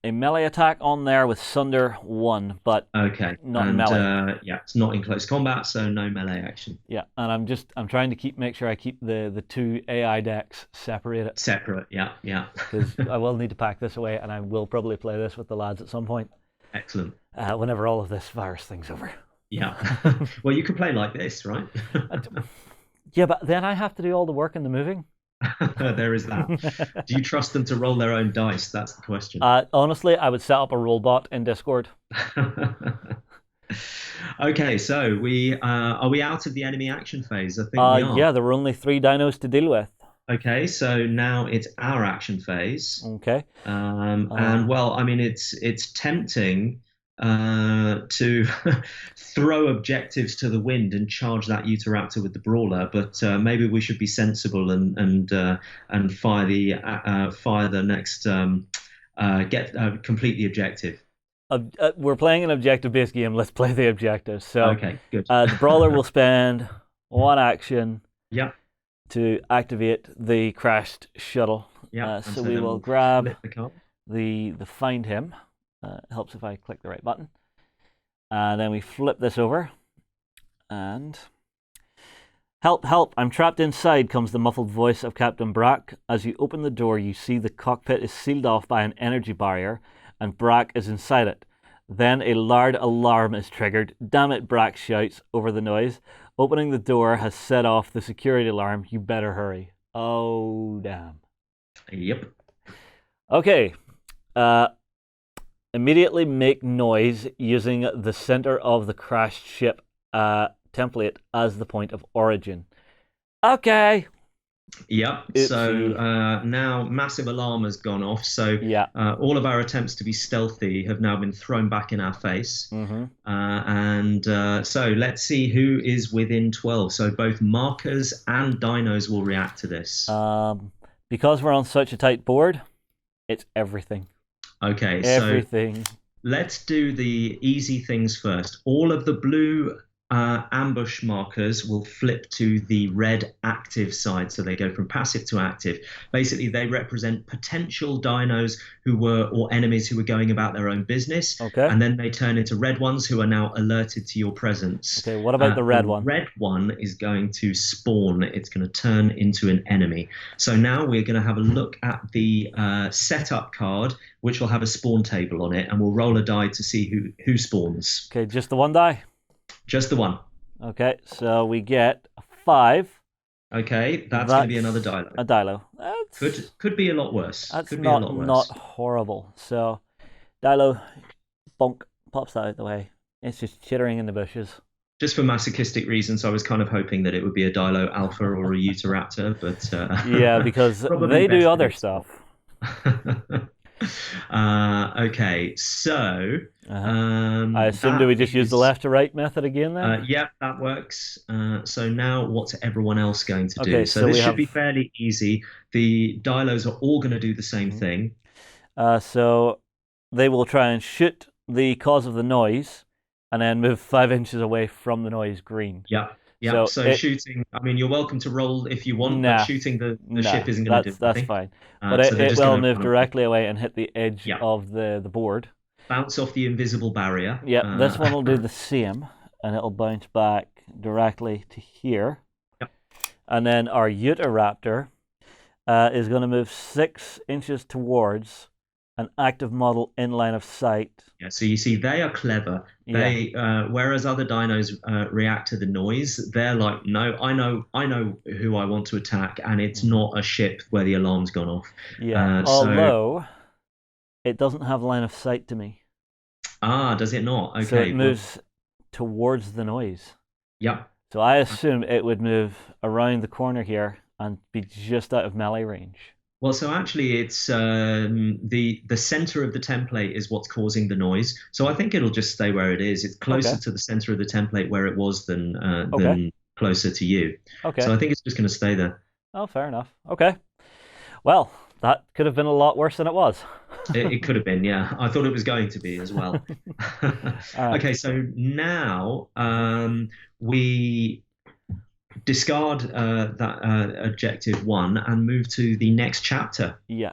melee attack on there with Sunder 1, but not melee. Yeah, it's not in close combat, so no melee action. Yeah, and I'm trying to make sure I keep the 2 AI decks separated. Separate, yeah. Because I will need to pack this away, and I will probably play this with the lads at some point. Excellent. Whenever all of this virus thing's over. Yeah. Well, you can play like this, right? Yeah, but then I have to do all the work and the moving. There is that. Do you trust them to roll their own dice? That's the question. Honestly, I would set up a roll bot in Discord. Okay, so are we out of the enemy action phase? I think we are. Yeah, there were only 3 dinos to deal with. Okay, so now it's our action phase. Okay. And well, I mean, it's tempting to throw objectives to the wind and charge that Utahraptor with the brawler, but maybe we should be sensible and fire the next complete the objective. We're playing an objective-based game. Let's play the objective. So, okay, good. The brawler will spend 1 action. Yeah. To activate the crashed shuttle. Yeah. So we will grab the find him. Helps if I click the right button. And then we flip this over. And help, help, I'm trapped inside, comes the muffled voice of Captain Brack. As you open the door, you see the cockpit is sealed off by an energy barrier, and Brack is inside it. Then a loud alarm is triggered. Damn it, Brack shouts over the noise. Opening the door has set off the security alarm. You better hurry. Oh, damn. Yep. Okay. Immediately make noise using the center of the crashed ship template as the point of origin. Okay. Yep. So now massive alarm has gone off. So all of our attempts to be stealthy have now been thrown back in our face. Mm-hmm. So let's see who is within 12. So both markers and dinos will react to this. Because we're on such a tight board, it's everything. Okay. Everything. So let's do the easy things first. All of the blue ambush markers will flip to the red active side, so they go from passive to active. Basically, they represent potential dinos or enemies who were going about their own business. Okay. And then they turn into red ones who are now alerted to your presence. Okay, what about the red one? The red one is going to spawn. It's going to turn into an enemy. So now we're going to have a look at the setup card, which will have a spawn table on it, and we'll roll a die to see who spawns. Okay, just the one die? Just the one. Okay, so we get a 5. Okay, that's going to be another dilo. A dilo. Could be a lot worse. That's could be a lot worse. Not horrible. So, dilo, bonk, pops out the way. It's just chittering in the bushes. Just for masochistic reasons, I was kind of hoping that it would be a dilo alpha or a Utahraptor, but yeah, because they do other stuff. Okay, so I assume do we just use the left to right method again then? yeah, that works. So now what's everyone else going to do? Okay, So so this we should have. be fairly easy. The dilos are all going to do the same Mhm. thing. So they will try and shoot the cause of the noise, and then move 5 inches away from the noise green. Yeah, yeah. So So shooting, I mean, you're welcome to roll if you want, but nah, shooting the nah, ship isn't going to do that's anything. fine. But So they're it just will going to move kind of, directly away and hit the edge yeah, of the board. bounce off the invisible barrier. Yeah, this one will do the same, and it'll bounce back directly to here. Yep. And then our Utahraptor is going to move 6 inches towards an active model in line of sight. Yeah, so you see, they are clever. They, whereas other dinos react to the noise, they're like, no, I know who I want to attack, and it's not a ship where the alarm's gone off. Yeah, although it doesn't have line of sight to me. Does it not? Okay. So it moves towards the noise. Yeah. So I assume it would move around the corner here and be just out of melee range. Well, so actually, it's the center of the template is what's causing the noise. So I think it'll just stay where it is. It's closer to the center of the template where it was than closer to you. Okay. So I think it's just going to stay there. Oh, fair enough. Okay. Well, that could have been a lot worse than it was. It could have been, yeah. I thought it was going to be as well. Okay, so now we discard that objective 1 and move to the next chapter. Yeah.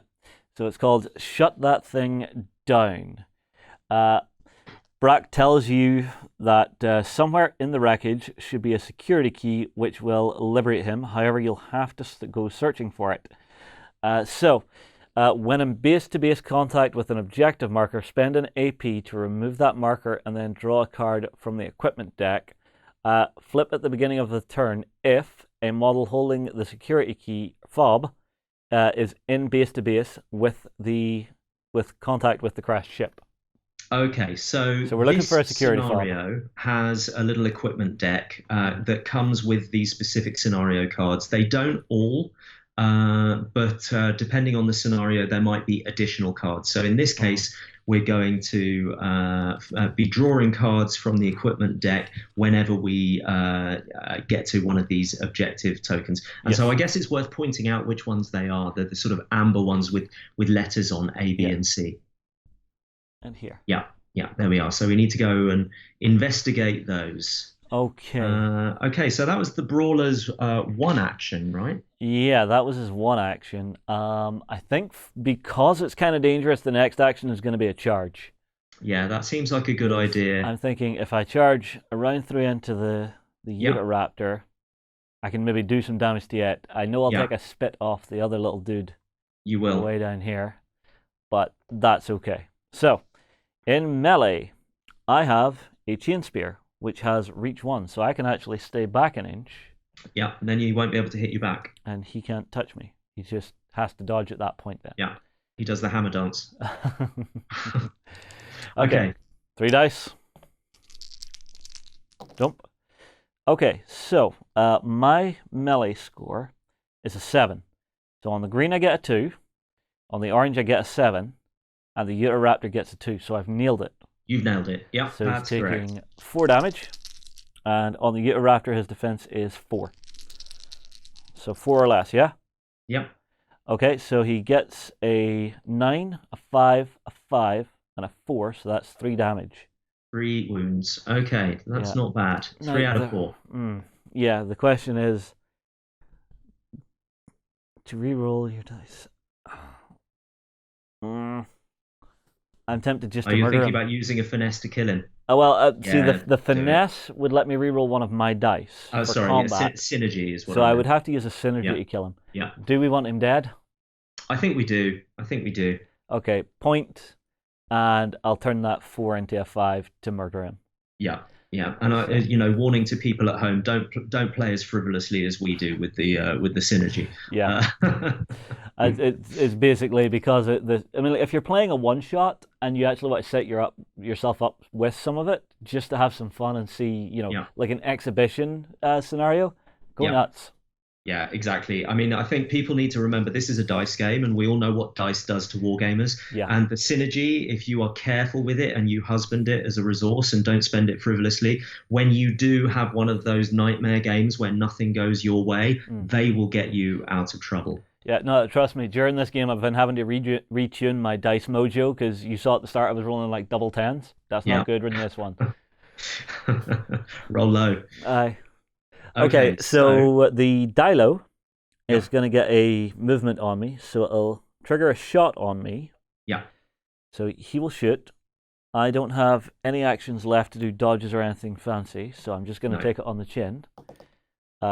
So it's called Shut That Thing Down. Brack tells you that somewhere in the wreckage should be a security key which will liberate him. However, you'll have to go searching for it. When in base-to-base contact with an objective marker, spend an AP to remove that marker and then draw a card from the equipment deck. Flip at the beginning of the turn if a model holding the security key fob is in base-to-base with contact with the crashed ship. Okay, so we're looking for a security scenario has a little equipment deck that comes with these specific scenario cards. They don't all, but depending on the scenario, there might be additional cards. So in this case, we're going to be drawing cards from the equipment deck whenever we get to one of these objective tokens. And so I guess it's worth pointing out which ones they are. They're the sort of amber ones with letters on A, B, and C. And here. Yeah, there we are. So we need to go and investigate those. Okay. Okay, so that was the Brawler's one action, right? Yeah, that was his one action. I think because it's kind of dangerous, the next action is going to be a charge. Yeah, that seems like a good idea. I'm thinking if I charge around 3 into the Utahraptor, I can maybe do some damage to it. I know I'll take a spit off the other little dude. You will. Way down here, but that's okay. So, in melee, I have a chain spear, which has reach 1, so I can actually stay back an inch. Yeah, and then he won't be able to hit you back. And he can't touch me. He just has to dodge at that point then. Yeah, he does the hammer dance. Okay, 3 dice. Jump. Okay, so my melee score is a 7. So on the green I get a 2, on the orange I get a 7, and the Utahraptor gets a 2, so I've nailed it. You've nailed it. Yeah, so that's he's taking correct. 4 damage, and on the Utahraptor his defense is 4. So 4 or less, yeah? Yep. Okay, so he gets a 9, a 5, a 5, and a 4, so that's 3 damage. 3 wounds. Okay, that's not bad. 3 out of 4. Yeah, the question is to re-roll your dice. I'm tempted just to murder him. Are you thinking about using a finesse to kill him? Oh, well, see, the finesse would let me re-roll one of my dice for combat. Synergy is what I would have to use a synergy to kill him. Yeah. Do we want him dead? I think we do. Okay, point, and I'll turn that 4 into a 5 to murder him. Yeah, and warning to people at home: don't play as frivolously as we do with the synergy. Yeah, it's basically because if you're playing a one shot and you actually want to set yourself up with some of it just to have some fun and see, like an exhibition scenario, go nuts. Yeah, exactly. I mean, I think people need to remember this is a dice game, and we all know what dice does to wargamers. Yeah. And the synergy, if you are careful with it and you husband it as a resource and don't spend it frivolously, when you do have one of those nightmare games where nothing goes your way, they will get you out of trouble. Yeah, no, trust me, during this game I've been having to retune my dice mojo because you saw at the start I was rolling like double tens. That's not good in this one. Roll low. Aye. Okay, so the Dilo is going to get a movement on me, so it'll trigger a shot on me. Yeah. So he will shoot. I don't have any actions left to do dodges or anything fancy, so I'm just going to take it on the chin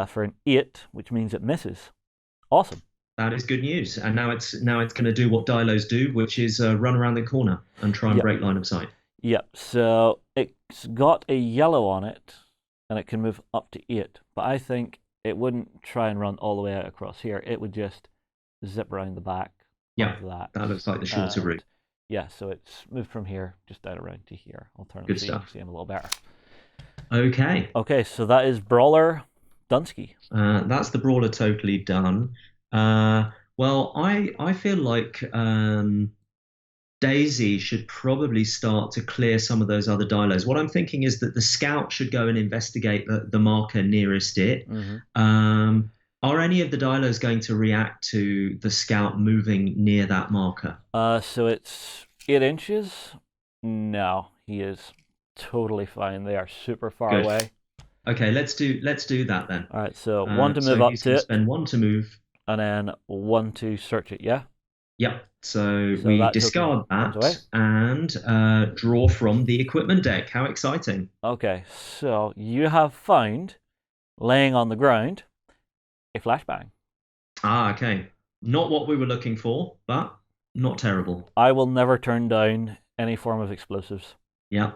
for an 8, which means it misses. Awesome. That is good news. And now it's going to do what Dilos do, which is run around the corner and try and break line of sight. Yep. So it's got a yellow on it, and it can move up to 8. But I think it wouldn't try and run all the way out across here. It would just zip around the back of that. That looks like the shorter route. Yeah, so it's moved from here just down around to here. I'll turn Good so stuff. you can see him a little better. Okay. Okay, so that is Brawler Dunsky. That's the Brawler totally done. Well, I feel like Daisy should probably start to clear some of those other dilos. What I'm thinking is that the scout should go and investigate the marker nearest it. Are any of the dilos going to react to the scout moving near that marker? So it's 8 inches. No, he is totally fine. They are super far away. Okay, let's do that then. All right, so 1 to move up to it. Spend 1 to move. And then 1 to search it, yeah? Yep. So we discard that and draw from the equipment deck. How exciting. Okay, so you have found, laying on the ground, a flashbang. Okay. Not what we were looking for, but not terrible. I will never turn down any form of explosives. Yeah.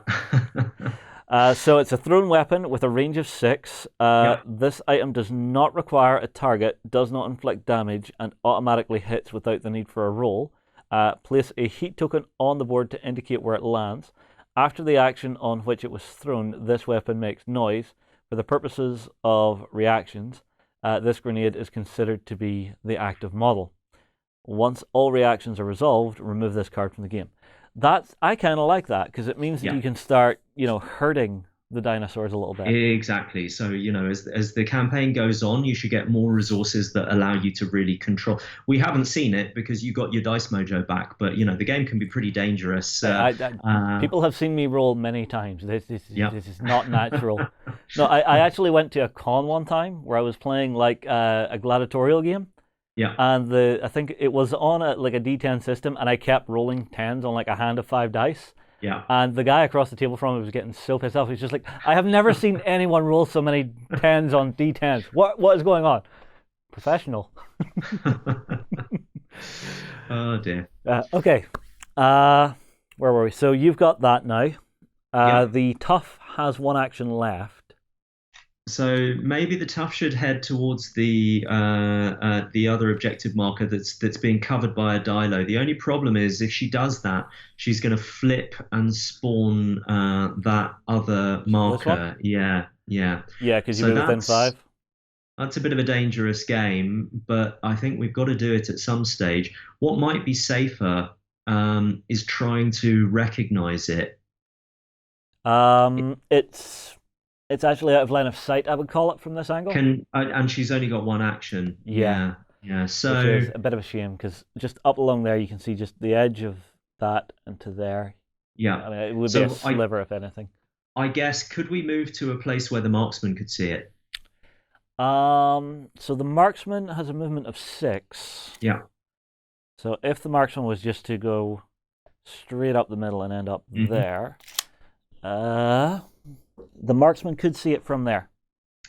So it's a thrown weapon with a range of 6. This item does not require a target, does not inflict damage, and automatically hits without the need for a roll. Place a heat token on the board to indicate where it lands. After the action on which it was thrown, this weapon makes noise. For the purposes of reactions, this grenade is considered to be the active model. Once all reactions are resolved, remove this card from the game. I kind of like that because it means that you can start, hurting the dinosaurs a little bit. Exactly. So, as the campaign goes on, you should get more resources that allow you to really control. We haven't seen it because you got your dice mojo back, but the game can be pretty dangerous. People have seen me roll many times. This is not natural. No, I actually went to a con one time where I was playing like a gladiatorial game. Yeah. And I think it was on a D10 system, and I kept rolling 10s on like a hand of 5 dice. Yeah. And the guy across the table from me was getting so pissed off. He's just like, I have never seen anyone roll so many 10s on D10s. What is going on? Professional. Oh dear. Okay. Where were we? So you've got that now. The tough has 1 action left. So maybe the tough should head towards the other objective marker that's being covered by a dilo. The only problem is if she does that, she's going to flip and spawn that other marker. Yeah. Yeah, because you're within 5. That's a bit of a dangerous game, but I think we've got to do it at some stage. What might be safer is trying to recognize it. It's actually out of line of sight, I would call it, from this angle. And she's only got 1 action. Yeah. So which is a bit of a shame because just up along there you can see just the edge of that and to there. Yeah. I mean, it would be a sliver if anything. I guess could we move to a place where the marksman could see it? So the marksman has a movement of 6. Yeah. So if the marksman was just to go straight up the middle and end up there, the marksman could see it from there.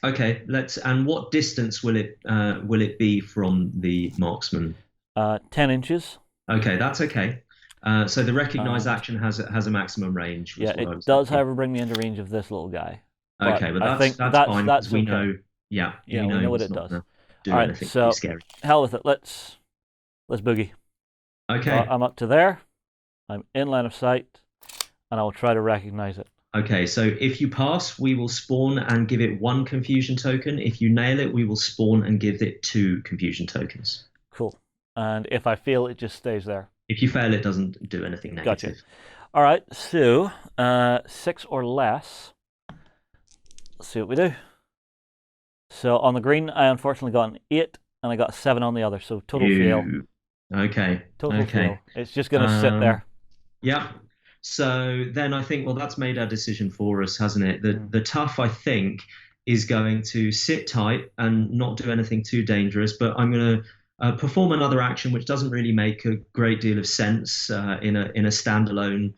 Okay, and what distance will it be from the marksman? 10 inches. Okay, that's okay. So the recognize action has a maximum range. Yeah, it does, however, bring me into range of this little guy. Okay, but that's fine. That's we know. Yeah, we know what it does. All right, so scary. Hell with it. Let's boogie. Okay. I'm up to there. I'm in line of sight, and I will try to recognize it. Okay, so if you pass, we will spawn and give it 1 confusion token. If you nail it, we will spawn and give it 2 confusion tokens. Cool. And if I fail, it just stays there. If you fail, it doesn't do anything Gotcha. negative. All right, so 6 or less. Let's see what we do. So on the green, I unfortunately got an 8, and I got a 7 on the other, so total fail. Okay. Total Okay. fail. It's just going to sit there. Yeah. So then I think, well, that's made our decision for us, hasn't it? The tough, I think, is going to sit tight and not do anything too dangerous, but I'm going to perform another action which doesn't really make a great deal of sense in a standalone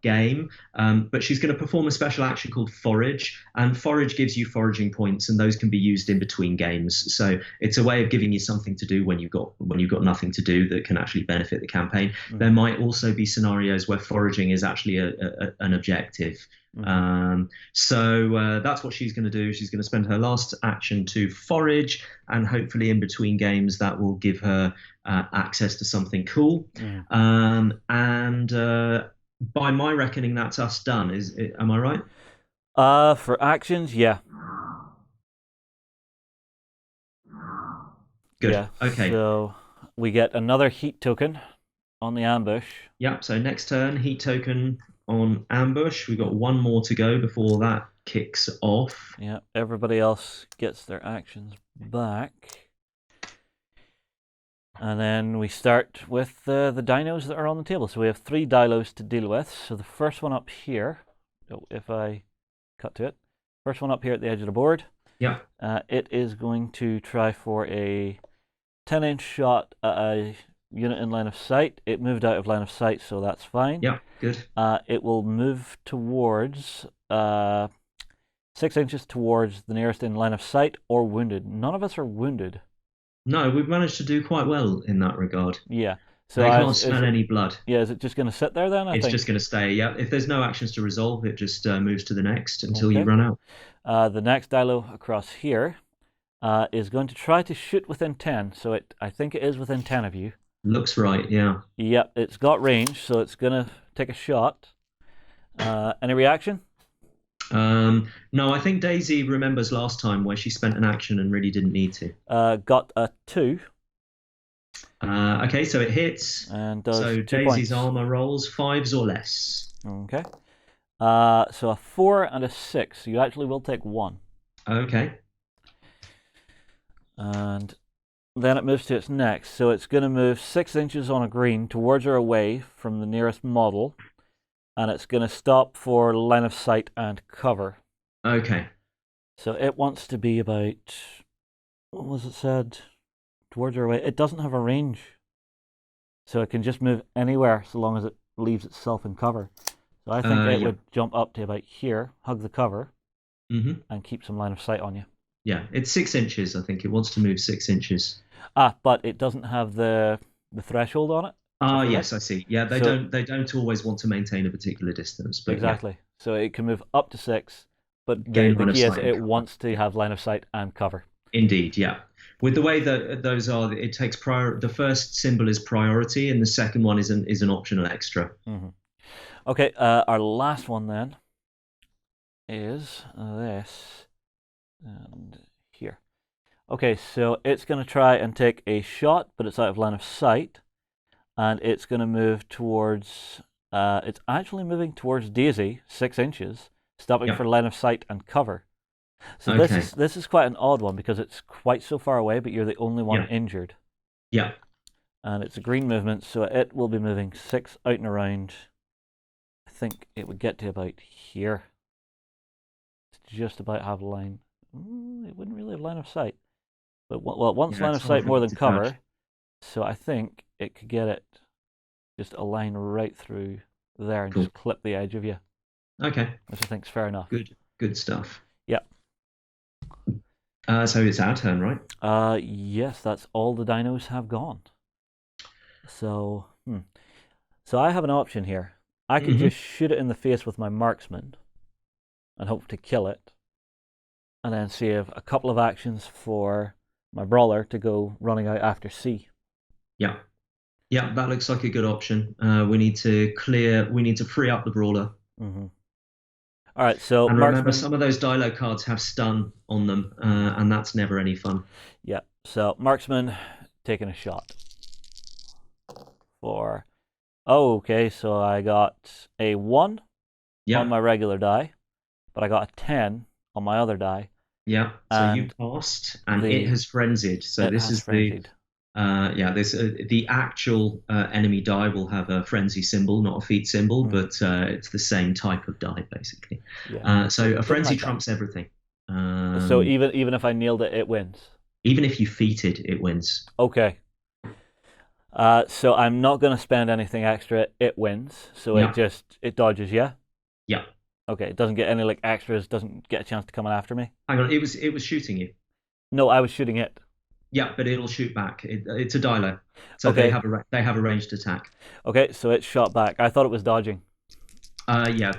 game. But she's going to perform a special action called Forage, and Forage gives you foraging points, and those can be used in between games. So it's a way of giving you something to do when you've got nothing to do that can actually benefit the campaign. There might also be scenarios where foraging is actually an objective. So that's what she's going to do. She's going to spend her last action to forage, and hopefully in between games that will give her access to something cool. And by my reckoning, that's us done. Am I right? For actions, yeah. Good. Yeah. Okay. So we get another heat token on the ambush. Yep. So next turn, heat token on ambush. We've got 1 more to go before that kicks off. Yeah, everybody else gets their actions back. And then we start with the dinos that are on the table. So we have 3 dinos to deal with. So the first one up here, if I cut to it, first one up here at the edge of the board. Yeah. It is going to try for a 10-inch shot at a unit in line of sight. It moved out of line of sight, so that's fine. Yeah, good. It will move towards 6 inches towards the nearest in line of sight or wounded. None of us are wounded. No, we've managed to do quite well in that regard. Yeah. So they can't smell any blood. Yeah, is it just going to sit there then? It's just going to stay. Yeah. If there's no actions to resolve, it just moves to the next until you run out. The next dilo across here is going to try to shoot within 10. So I think it is within 10 of you. Looks right, yeah. Yep, it's got range, so it's going to take a shot. Any reaction? No, I think Daisy remembers last time where she spent an action and really didn't need to. Got a 2. Okay, so it hits. And does so 2 Daisy's points. armor rolls 5s or less. Okay. So a 4 and a 6. So you actually will take 1. Okay. And then it moves to its next. So it's going to move 6 inches on a green towards or away from the nearest model. And it's going to stop for line of sight and cover. Okay. So it wants to be about, what was it said? Towards or away. It doesn't have a range. So it can just move anywhere so long as it leaves itself in cover. So I think it would jump up to about here, hug the cover, and keep some line of sight on you. Yeah, it's 6 inches, I think. It wants to move 6 inches. But it doesn't have the threshold on it. Yes, I see. Yeah, they don't always want to maintain a particular distance. But exactly. Yeah. So it can move up to 6, but the key is it wants to have line of sight and cover. Indeed, yeah. With the way that those are, it takes the first symbol is priority, and the second one is an optional extra. Okay, our last one then is this and here. Okay, so it's going to try and take a shot, but it's out of line of sight, and it's going to move towards. It's actually moving towards Daisy, 6 inches, stopping for line of sight and cover. So this is quite an odd one because it's quite so far away, but you're the only one injured. Yeah. And it's a green movement, so it will be moving 6 out and around. I think it would get to about here. It's just about have line. It wouldn't really have line of sight. But well, once line of sight more than cover, so I think it could get it just a line right through there and just clip the edge of you. Okay. Which I think is fair enough. Good stuff. Yeah. So it's our turn, right? Yes, that's all the dinos have gone. So, so I have an option here. I could just shoot it in the face with my marksman and hope to kill it, and then save a couple of actions for my brawler to go running out after C. Yeah. Yeah, that looks like a good option. We need to free up the brawler. All right, so And remember, marksman. some of those Dilo cards have stun on them, and that's never any fun. Yeah, so marksman taking a shot for. Oh, okay, so I got a 1 on Yeah, my regular die, but I got a 10 on my other die, yeah. So you and passed, and it the has frenzied. So it this has is the frenzied. this the actual enemy die will have a frenzy symbol, not a feat symbol, but it's the same type of die basically. Yeah, So a didn't frenzy like that. trumps everything. So even if I nailed it, it wins. Even if you feated, it wins. Okay. So I'm not going to spend anything extra. It wins. So Yeah, it dodges. Yeah. yeah. Okay. It doesn't get any like extras. Doesn't get a chance to come in after me. Hang on, it was shooting you. No, I was shooting it. Yeah, but it'll shoot back. It's a Dilo, so Okay. they have a ranged attack. Okay. So it shot back. I thought it was dodging. Yeah,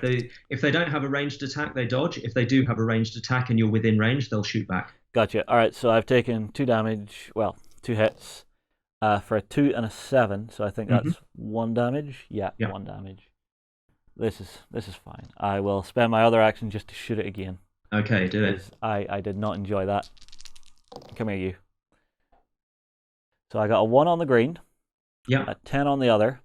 if they don't have a ranged attack, they dodge. If they do have a ranged attack and you're within range, they'll shoot back. Gotcha. All right. So I've taken 2 damage. Well, 2 hits. For a 2 and a 7. So I think that's 1 damage. Yeah, Yeah. 1 damage. This is fine. I will spend my other action just to shoot it again. Okay, do it. 'Cause I did not enjoy that. Come here, you. So I got a 1 on the green, Yeah. a 10 on the other,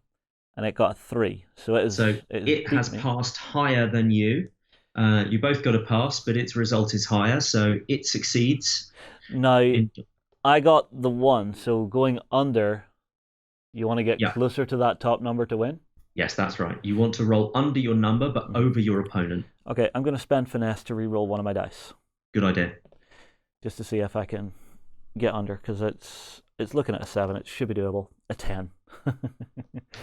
and it got a 3. So it has me. passed higher than you. You both got a pass, but its result is higher, so it succeeds. Now, I got the 1, so going under, you want to get closer to that top number to win? Yes, that's right. You want to roll under your number, but over your opponent. Okay, I'm going to spend finesse to re-roll one of my dice. Good idea. Just to see if I can get under, because it's looking at a 7. It should be doable. A 10.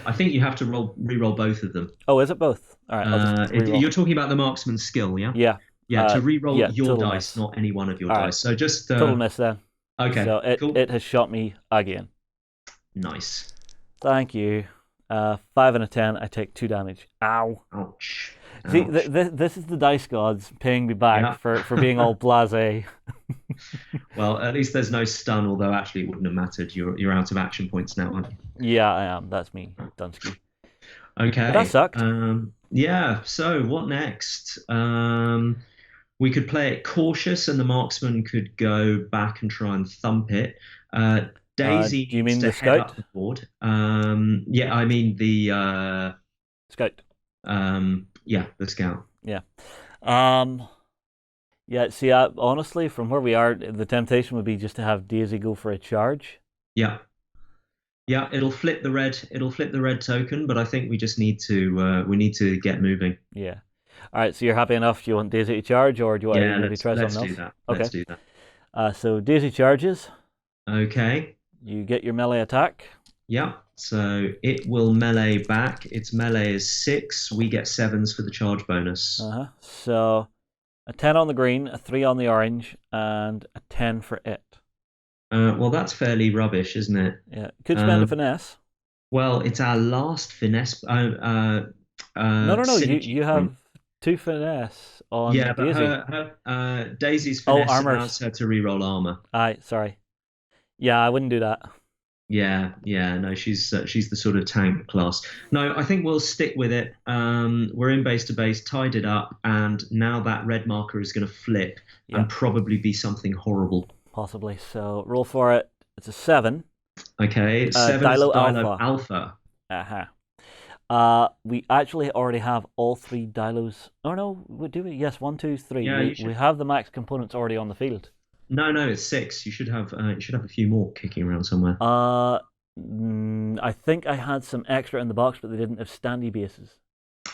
I think you have to re-roll both of them. Oh, is it both? All right. You're talking about the marksman skill, yeah? Yeah. Yeah, to re-roll your dice, miss. not any one of your All dice. right. So just total miss then. Okay. So cool. it has shot me again. Nice. Thank you. 5 and a 10. I take 2 damage. Ow. Ouch. See, this is the dice gods paying me back for being all blasé. Well, at least there's no stun, although actually it wouldn't have mattered. You're out of action points now, aren't you? Yeah, I am. That's me, Dunsky. Okay. But that sucked. Yeah. So what next? We could play it cautious, and the marksman could go back and try and thump it. Daisy do you mean needs to the head scout? up the board. Yeah, I mean the Scout. Yeah, the scout. Yeah. Yeah. See, honestly, from where we are, the temptation would be just to have Daisy go for a charge. Yeah. Yeah, it'll flip the red. It'll flip the red token, but I think we just need to get moving. Yeah. All right. So you're happy enough? Do you want Daisy to charge, or do you want to maybe try something else? Let's do that. Okay. Let's do that. So Daisy charges. Okay. You get your melee attack. Yeah. So it will melee back. Its melee is 6. We get 7s for the charge bonus. So a 10 on the green, a 3 on the orange, and a 10 for it. Well, that's fairly rubbish, isn't it? Yeah. Could spend a finesse. Well, it's our last finesse. No. You have 2 finesse on Daisy. But Daisy's finesse allows her to reroll armor. Aye, sorry. Yeah, I wouldn't do that. Yeah, no, she's the sort of tank class. No, I think we'll stick with it. We're in base to base, tied it up, and now that red marker is going to flip and probably be something horrible. Possibly. So roll for it. It's a 7. Okay, 7 is Dilo Alpha. We actually already have all 3 Dilos. Oh no, do we? Yes, 1, 2, 3. Yeah, we have the max components already on the field. No, it's 6. You should have a few more kicking around somewhere. I think I had some extra in the box, but they didn't have standy bases.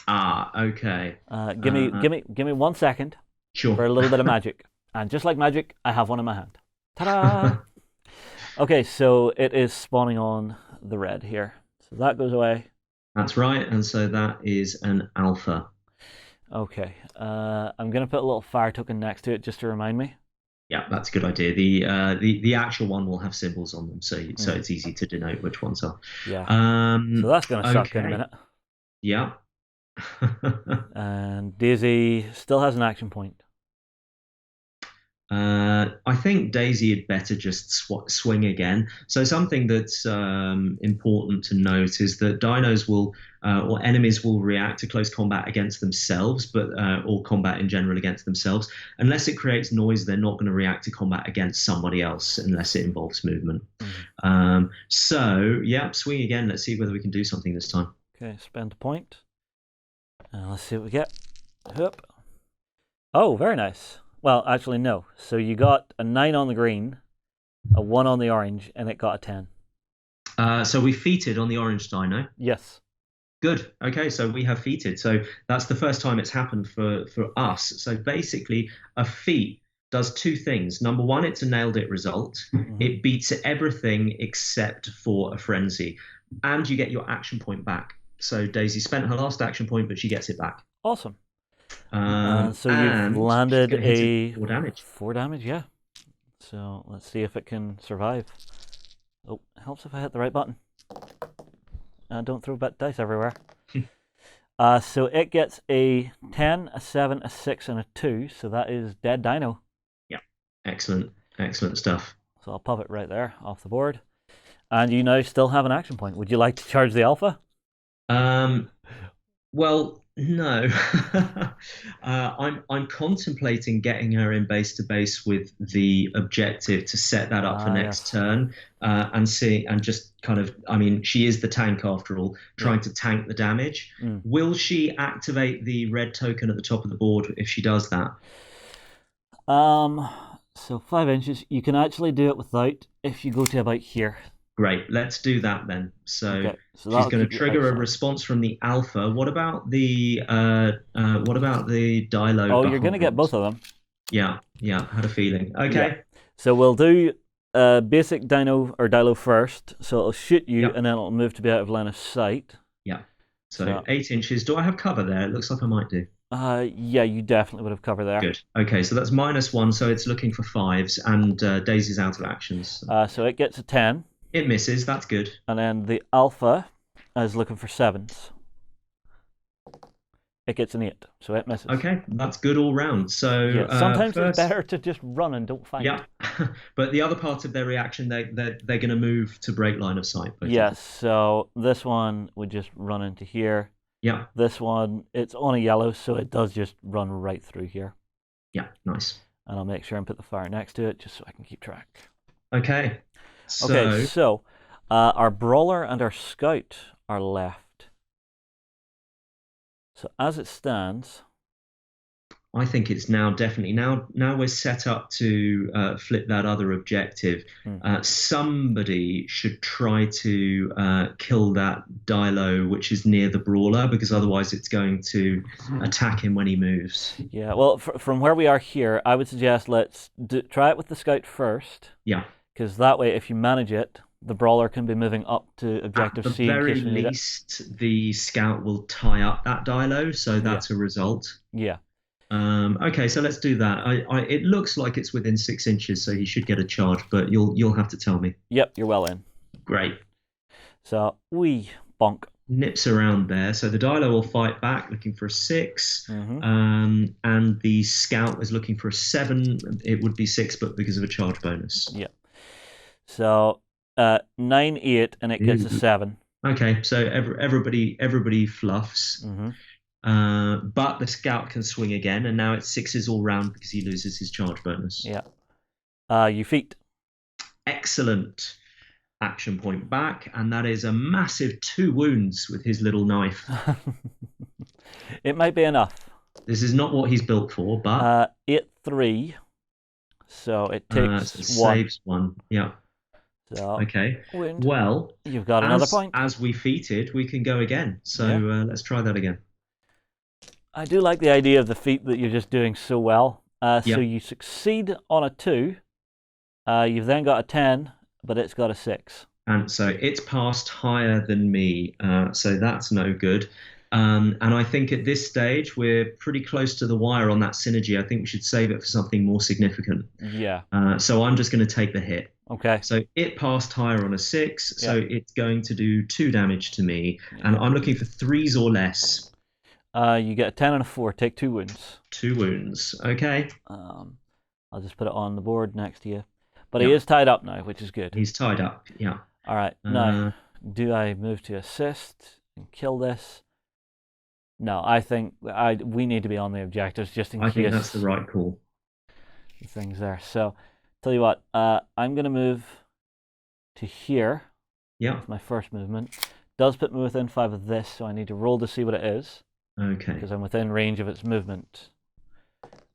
Okay. Give me 1 second. Sure. For a little bit of magic, and just like magic, I have one in my hand. Ta-da! Okay, so it is spawning on the red here, so that goes away. That's right, and so that is an alpha. Okay, I'm gonna put a little fire token next to it just to remind me. Yeah, that's a good idea. The actual one will have symbols on them, so it's easy to denote which ones are. Yeah. So that's gonna suck in a minute. Yeah. And Daisy still has an action point. I think Daisy had better just swing again. So something that's important to note is that dinos will, or enemies will react to close combat against themselves, but or combat in general against themselves. Unless it creates noise, they're not going to react to combat against somebody else unless it involves movement. So yeah, swing again. Let's see whether we can do something this time. Okay, spend a point. Let's see what we get. Hup. Oh, very nice. Well, actually, no. So you got a 9 on the green, a 1 on the orange, and it got a 10. So we feated on the orange dino. Yes. Good. Okay, so we have feated. So that's the first time it's happened for us. So basically, a feat does two things. Number one, it's a nailed it result. It beats everything except for a frenzy. And you get your action point back. So Daisy spent her last action point, but she gets it back. Awesome. So you've landed a 4 damage. 4 damage, yeah. So let's see if it can survive. Oh, it helps if I hit the right button. Don't throw dice everywhere. So it gets a 10, a 7, a 6, and a 2. So that is dead dino. Yeah, excellent, excellent stuff. So I'll pop it right there off the board. And you now still have an action point. Would you like to charge the alpha? Well, no. I'm contemplating getting her in base to base with the objective to set that up for next turn, and just kind of. I mean, she is the tank after all, trying to tank the damage. Will she activate the red token at the top of the board if she does that? So 5 inches. You can actually do it without if you go to about here. Great, let's do that then. So she's going to trigger a response from the alpha. What about the dilo? Oh, you're going to get both of them. Yeah, had a feeling. Okay. Yeah. So we'll do basic dilo first. So it'll shoot you, and then it'll move to be out of line of sight. Yeah. So 8 inches. Do I have cover there? It looks like I might do. Yeah, you definitely would have cover there. Good. Okay, so that's -1, so it's looking for 5s, and Daisy's out of actions. So it gets a 10. It misses, that's good. And then the alpha is looking for 7s. It gets an 8, so it misses. Okay, that's good all round. So yeah, sometimes it's better to just run and don't fight. Yeah, but the other part of their reaction, they're going to move to break line of sight. Basically. Yes, so this one would just run into here. Yeah. This one, it's on a yellow, so it does just run right through here. Yeah, nice. And I'll make sure and put the fire next to it just so I can keep track. Okay. So our brawler and our scout are left. So as it stands, I think it's definitely now we're set up to flip that other objective. Somebody should try to kill that dilo which is near the brawler, because otherwise it's going to attack him when he moves. Yeah, well, from where we are here, I would suggest let's try it with the scout first. Yeah. Because that way, if you manage it, the brawler can be moving up to objective C. At the very least, the scout will tie up that dilo, so that's a result. Yeah. Okay, so let's do that. It looks like it's within 6 inches, so he should get a charge, but you'll have to tell me. Yep, you're well in. Great. So we bonk. Nips around there, so the dilo will fight back, looking for a 6, and the scout is looking for a 7. It would be 6, but because of a charge bonus. Yeah. So 9, 8, and it gets a 7. Okay, so everybody fluffs. But the scout can swing again, and now it's 6s all round because he loses his charge bonus. Yeah. You feat. Excellent. Action point back, and that is a massive 2 wounds with his little knife. It might be enough. This is not what he's built for, but 8, 3. So it takes it 1. saves 1. Yeah. So, okay. Wound. Well, you've got another point. As we feated, we can go again. So let's try that again. I do like the idea of the feat that you're just doing so well. So you succeed on a 2. You've then got a 10, but it's got a 6. And so it's passed higher than me, so that's no good. And I think at this stage we're pretty close to the wire on that synergy. I think we should save it for something more significant. Yeah. So I'm just going to take the hit. Okay. So it passed higher on a 6, so it's going to do 2 damage to me, and I'm looking for 3s or less. You get a 10 and a 4. Take 2 wounds. 2 wounds. Okay. I'll just put it on the board next to you. But he Yep. is tied up now, which is good. He's tied up. Yeah. All right, now, do I move to assist and kill this? No, I think we need to be on the objectives just in I case. think that's the right call. The things there. So, tell you what, I'm going to move to here. Yeah. That's my first movement. Does put me within 5 of this, so I need to roll to see what it is. Okay. Because I'm within range of its movement.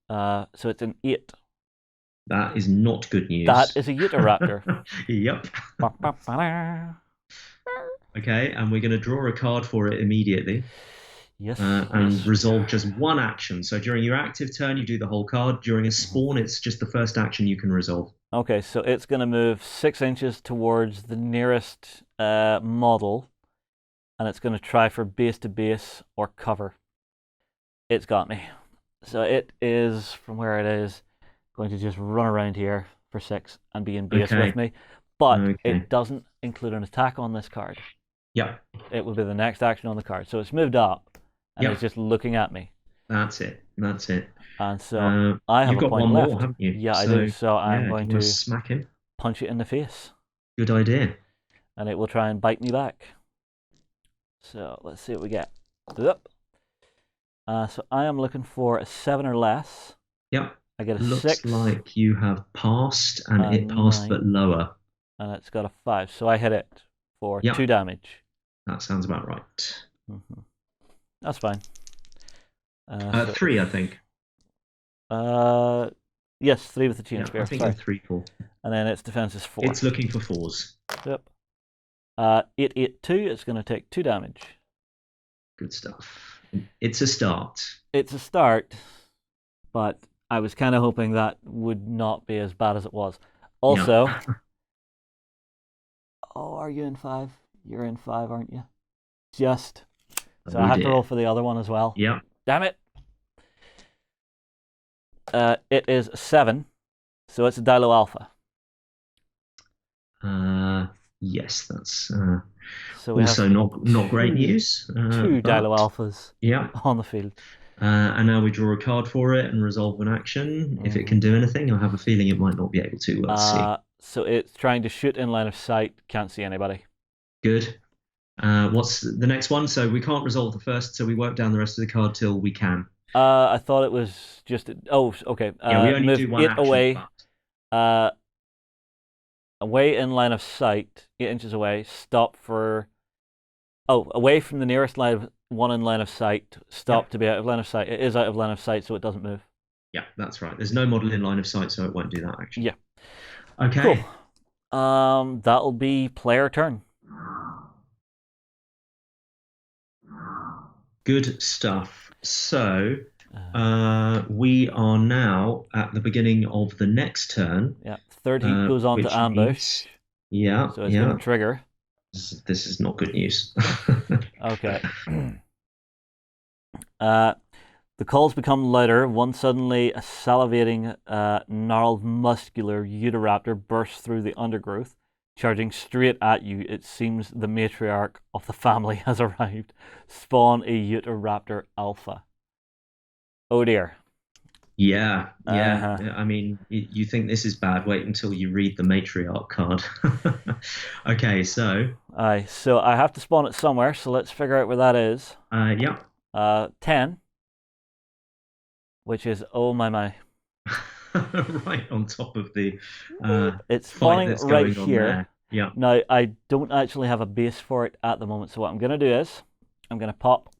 So it's an 8. That is not good news. That is a Utahraptor. Yep. Okay, and we're going to draw a card for it immediately. Yes. And resolve just one action. So during your active turn, you do the whole card. During a spawn, it's just the first action you can resolve. Okay, so it's going to move 6 inches towards the nearest model, and it's going to try for base to base or cover. It's got me. So it is, from where it is, going to just run around here for 6 and be in base with me. But it doesn't include an attack on this card. Yeah. It will be the next action on the card. So it's moved up, and it's just looking at me. That's it. That's it. And so I have You've got a point one left. more, haven't you? Yeah, I do. So I'm going to smack him. punch it in the face. Good idea. And it will try and bite me back. So let's see what we get. Yep. So I am looking for a 7 or less. Yep. I get a Looks 6. like you have passed, and it passed 9. but lower. And it's got a 5. So I hit it for 2 damage. That sounds about right. That's fine. 3, I think. Yes, 3 with the chain spear. I think I'm 3 4. And then its defense is 4. It's looking for 4s. Yep. 8 8 2. It's going to take 2 damage. Good stuff. It's a start. It's a start, but I was kind of hoping that would not be as bad as it was. Also, are you in 5? You're in 5, aren't you? Just. So I have to roll for the other one as well. Yeah. Damn it. It is 7, so it's a Dilo Alpha. Yes, that's so we also not great news. 2 Dilo Alphas on the field. And now we draw a card for it and resolve an action. If it can do anything, I have a feeling it might not be able to. Let's see. So it's trying to shoot in line of sight. Can't see anybody. Good. What's the next one? So we can't resolve the first, so we work down the rest of the card till we can. I thought it was just... Oh, okay. Yeah, we only do one action. Away. Away in line of sight, 8 inches away. Stop for... Oh, away from the nearest one in line of sight. Stop to be out of line of sight. It is out of line of sight, so it doesn't move. Yeah, that's right. There's no model in line of sight, so it won't do that action. Yeah. Okay. Cool. That'll be player turn. Good stuff. So we are now at the beginning of the next turn. Yeah, 30 goes on to ambush. Yeah. So it's going to trigger. This is not good news. Okay. The calls become louder. One suddenly a salivating, gnarled, muscular Utahraptor bursts through the undergrowth, charging straight at you. It seems the matriarch of the family has arrived. Spawn a Utahraptor Alpha. Oh dear. Yeah. I mean, you think this is bad? Wait until you read the matriarch card. Okay, so. So I have to spawn it somewhere. So let's figure out where that is. Yeah. 10. Which is my. Right on top of the. It's spawning right here. There. Yeah. Now I don't actually have a base for it at the moment. So what I'm going to do is I'm going to pop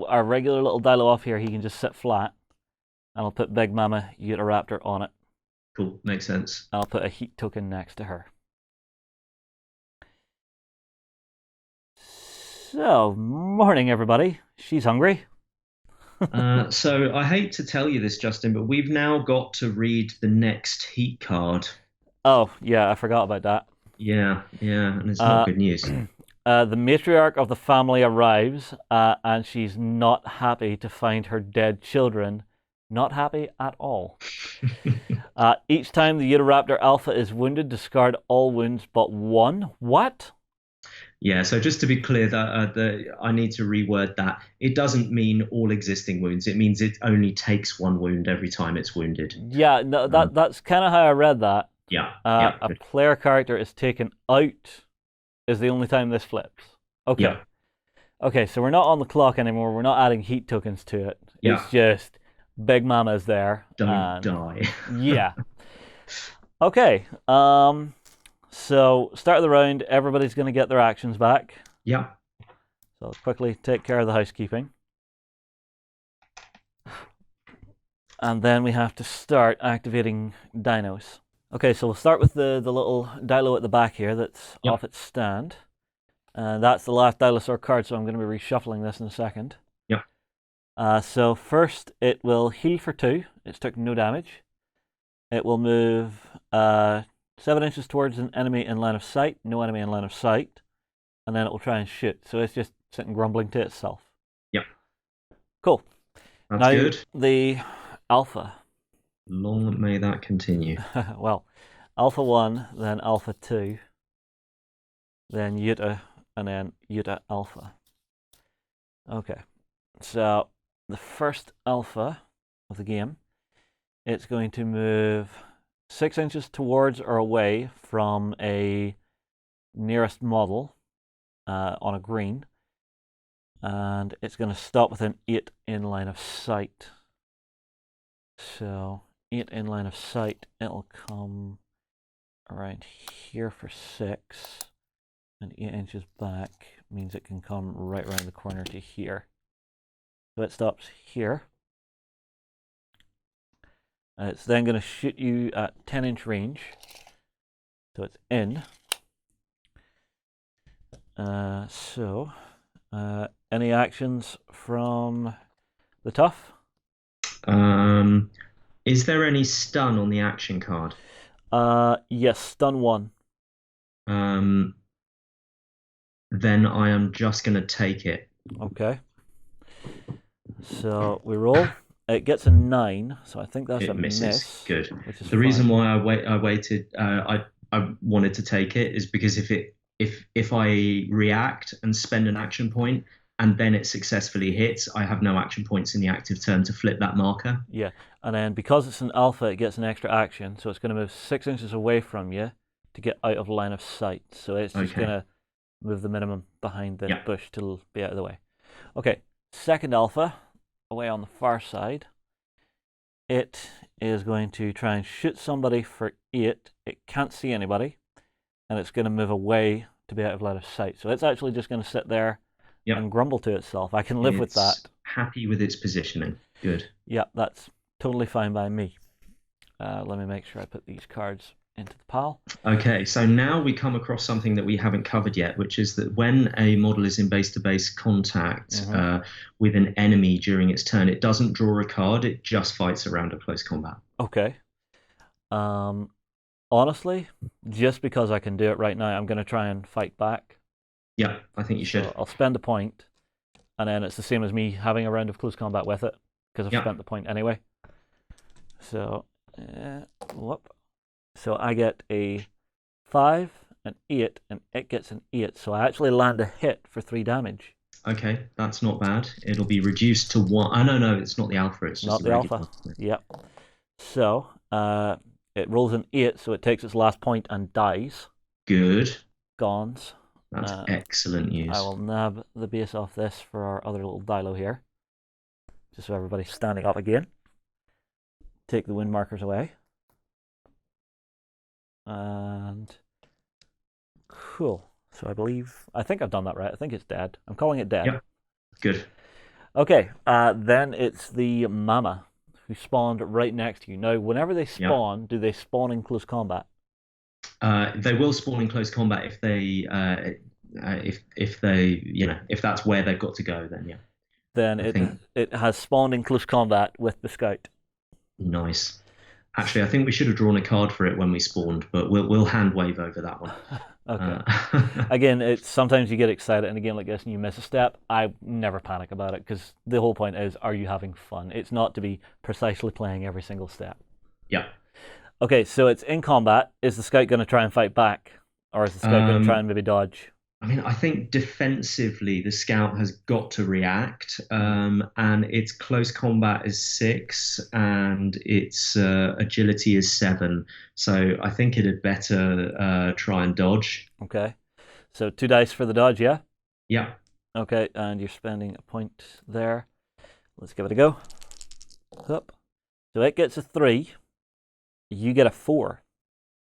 our regular little Dilo off here. He can just sit flat. And I'll put Big Mama Utahraptor on it. Cool, makes sense. I'll put a heat token next to her. So, morning everybody. She's hungry. So I hate to tell you this, Justin, but we've now got to read the next heat card. Oh, yeah, I forgot about that. Yeah, and it's not good news. The matriarch of the family arrives, and she's not happy to find her dead children. Not happy at all. Each time the Utahraptor Alpha is wounded, discard all wounds but 1. What? Yeah, so just to be clear, that I need to reword that. It doesn't mean all existing wounds. It means it only takes one wound every time it's wounded. Yeah, no, that's kind of how I read that. Yeah, yeah, A player character is taken out is the only time this flips. Okay. yeah, Okay, so we're not on the clock anymore. We're not adding heat tokens to it. yeah. It's just Big Mama is there. Don't die. Yeah. Okay. So start of the round, everybody's going to get their actions back. Yeah. So let's quickly take care of the housekeeping. And then we have to start activating dinos. Okay, so we'll start with the little dilo at the back here that's off its stand. And that's the last dinosaur card, so I'm going to be reshuffling this in a second. Yeah. So first, it will heal for 2. It's took no damage. It will move 7 inches towards an enemy in line of sight. No enemy in line of sight. And then it will try and shoot. So it's just sitting grumbling to itself. Yeah. Cool. That's now, good. The alpha. Long may that continue. Well, alpha 1, then alpha 2, then Utah, and then Utah alpha. Okay, so the first alpha of the game, it's going to move 6 inches towards or away from a nearest model on a green, and it's going to stop within 8 in line of sight. So 8 in line of sight, it'll come around here for 6, and 8 inches back means it can come right around the corner to here. So it stops here. And it's then going to shoot you at 10-inch range. So it's in. Any actions from the tough? Is there any stun on the action card? Yes, stun 1. Then I am just going to take it. Okay. So we roll. It gets a 9, so I think that's It a misses. miss. Good. Which is The reason fine. why I waited, I wanted to take it is because if I react and spend an action point and then it successfully hits, I have no action points in the active turn to flip that marker. Yeah, and then because it's an alpha, it gets an extra action, so it's going to move 6 inches away from you to get out of line of sight. So it's just Okay. going to move the minimum behind this Yeah. bush to be out of the way. Okay, second alpha, away on the far side. It is going to try and shoot somebody for 8. It can't see anybody, and it's going to move away to be out of line of sight. So it's actually just going to sit there Yeah. and grumble to itself. I can live with that. It's happy with its positioning. Good. Yeah, that's totally fine by me. Let me make sure I put these cards into the pile. Okay, so now we come across something that we haven't covered yet, which is that when a model is in base-to-base contact with an enemy during its turn, it doesn't draw a card, it just fights a round of close combat. Okay. Honestly, just because I can do it right now, I'm going to try and fight back. Yeah, I think you should. So I'll spend a point, and then it's the same as me having a round of close combat with it, because I've spent the point anyway. So, whoop. So I get a 5, an 8, and it gets an 8. So I actually land a hit for 3 damage. Okay, that's not bad. It'll be reduced to 1. Oh, no, it's not the alpha. It's just Not the alpha. Yep. So it rolls an 8, so it takes its last point and dies. Good. Gons. That's excellent news. I will nab the base off this for our other little dilo here. Just so everybody's standing up again. Take the wind markers away. And cool. So I think I've done that right. I think it's dead. I'm calling it dead. Yep. Good. Okay. Then it's the mama who spawned right next to you. Now, whenever they spawn, do they spawn in close combat? They will spawn in close combat if they, if that's where they've got to go. Then yeah. Then it has spawned in close combat with the scout. Nice. Actually, I think we should have drawn a card for it when we spawned, but we'll hand wave over that one. Okay. Again, it's sometimes you get excited in a game like this and you miss a step. I never panic about it because the whole point is, are you having fun? It's not to be precisely playing every single step. Yeah. Okay, so it's in combat. Is the scout going to try and fight back, or is the scout going to try and maybe dodge? I mean, I think defensively the scout has got to react, and its close combat is 6, and its agility is 7. So I think it had better try and dodge. Okay. So 2 dice for the dodge, yeah? Yeah. Okay, and you're spending a point there. Let's give it a go. Up. So it gets a 3. You get a 4.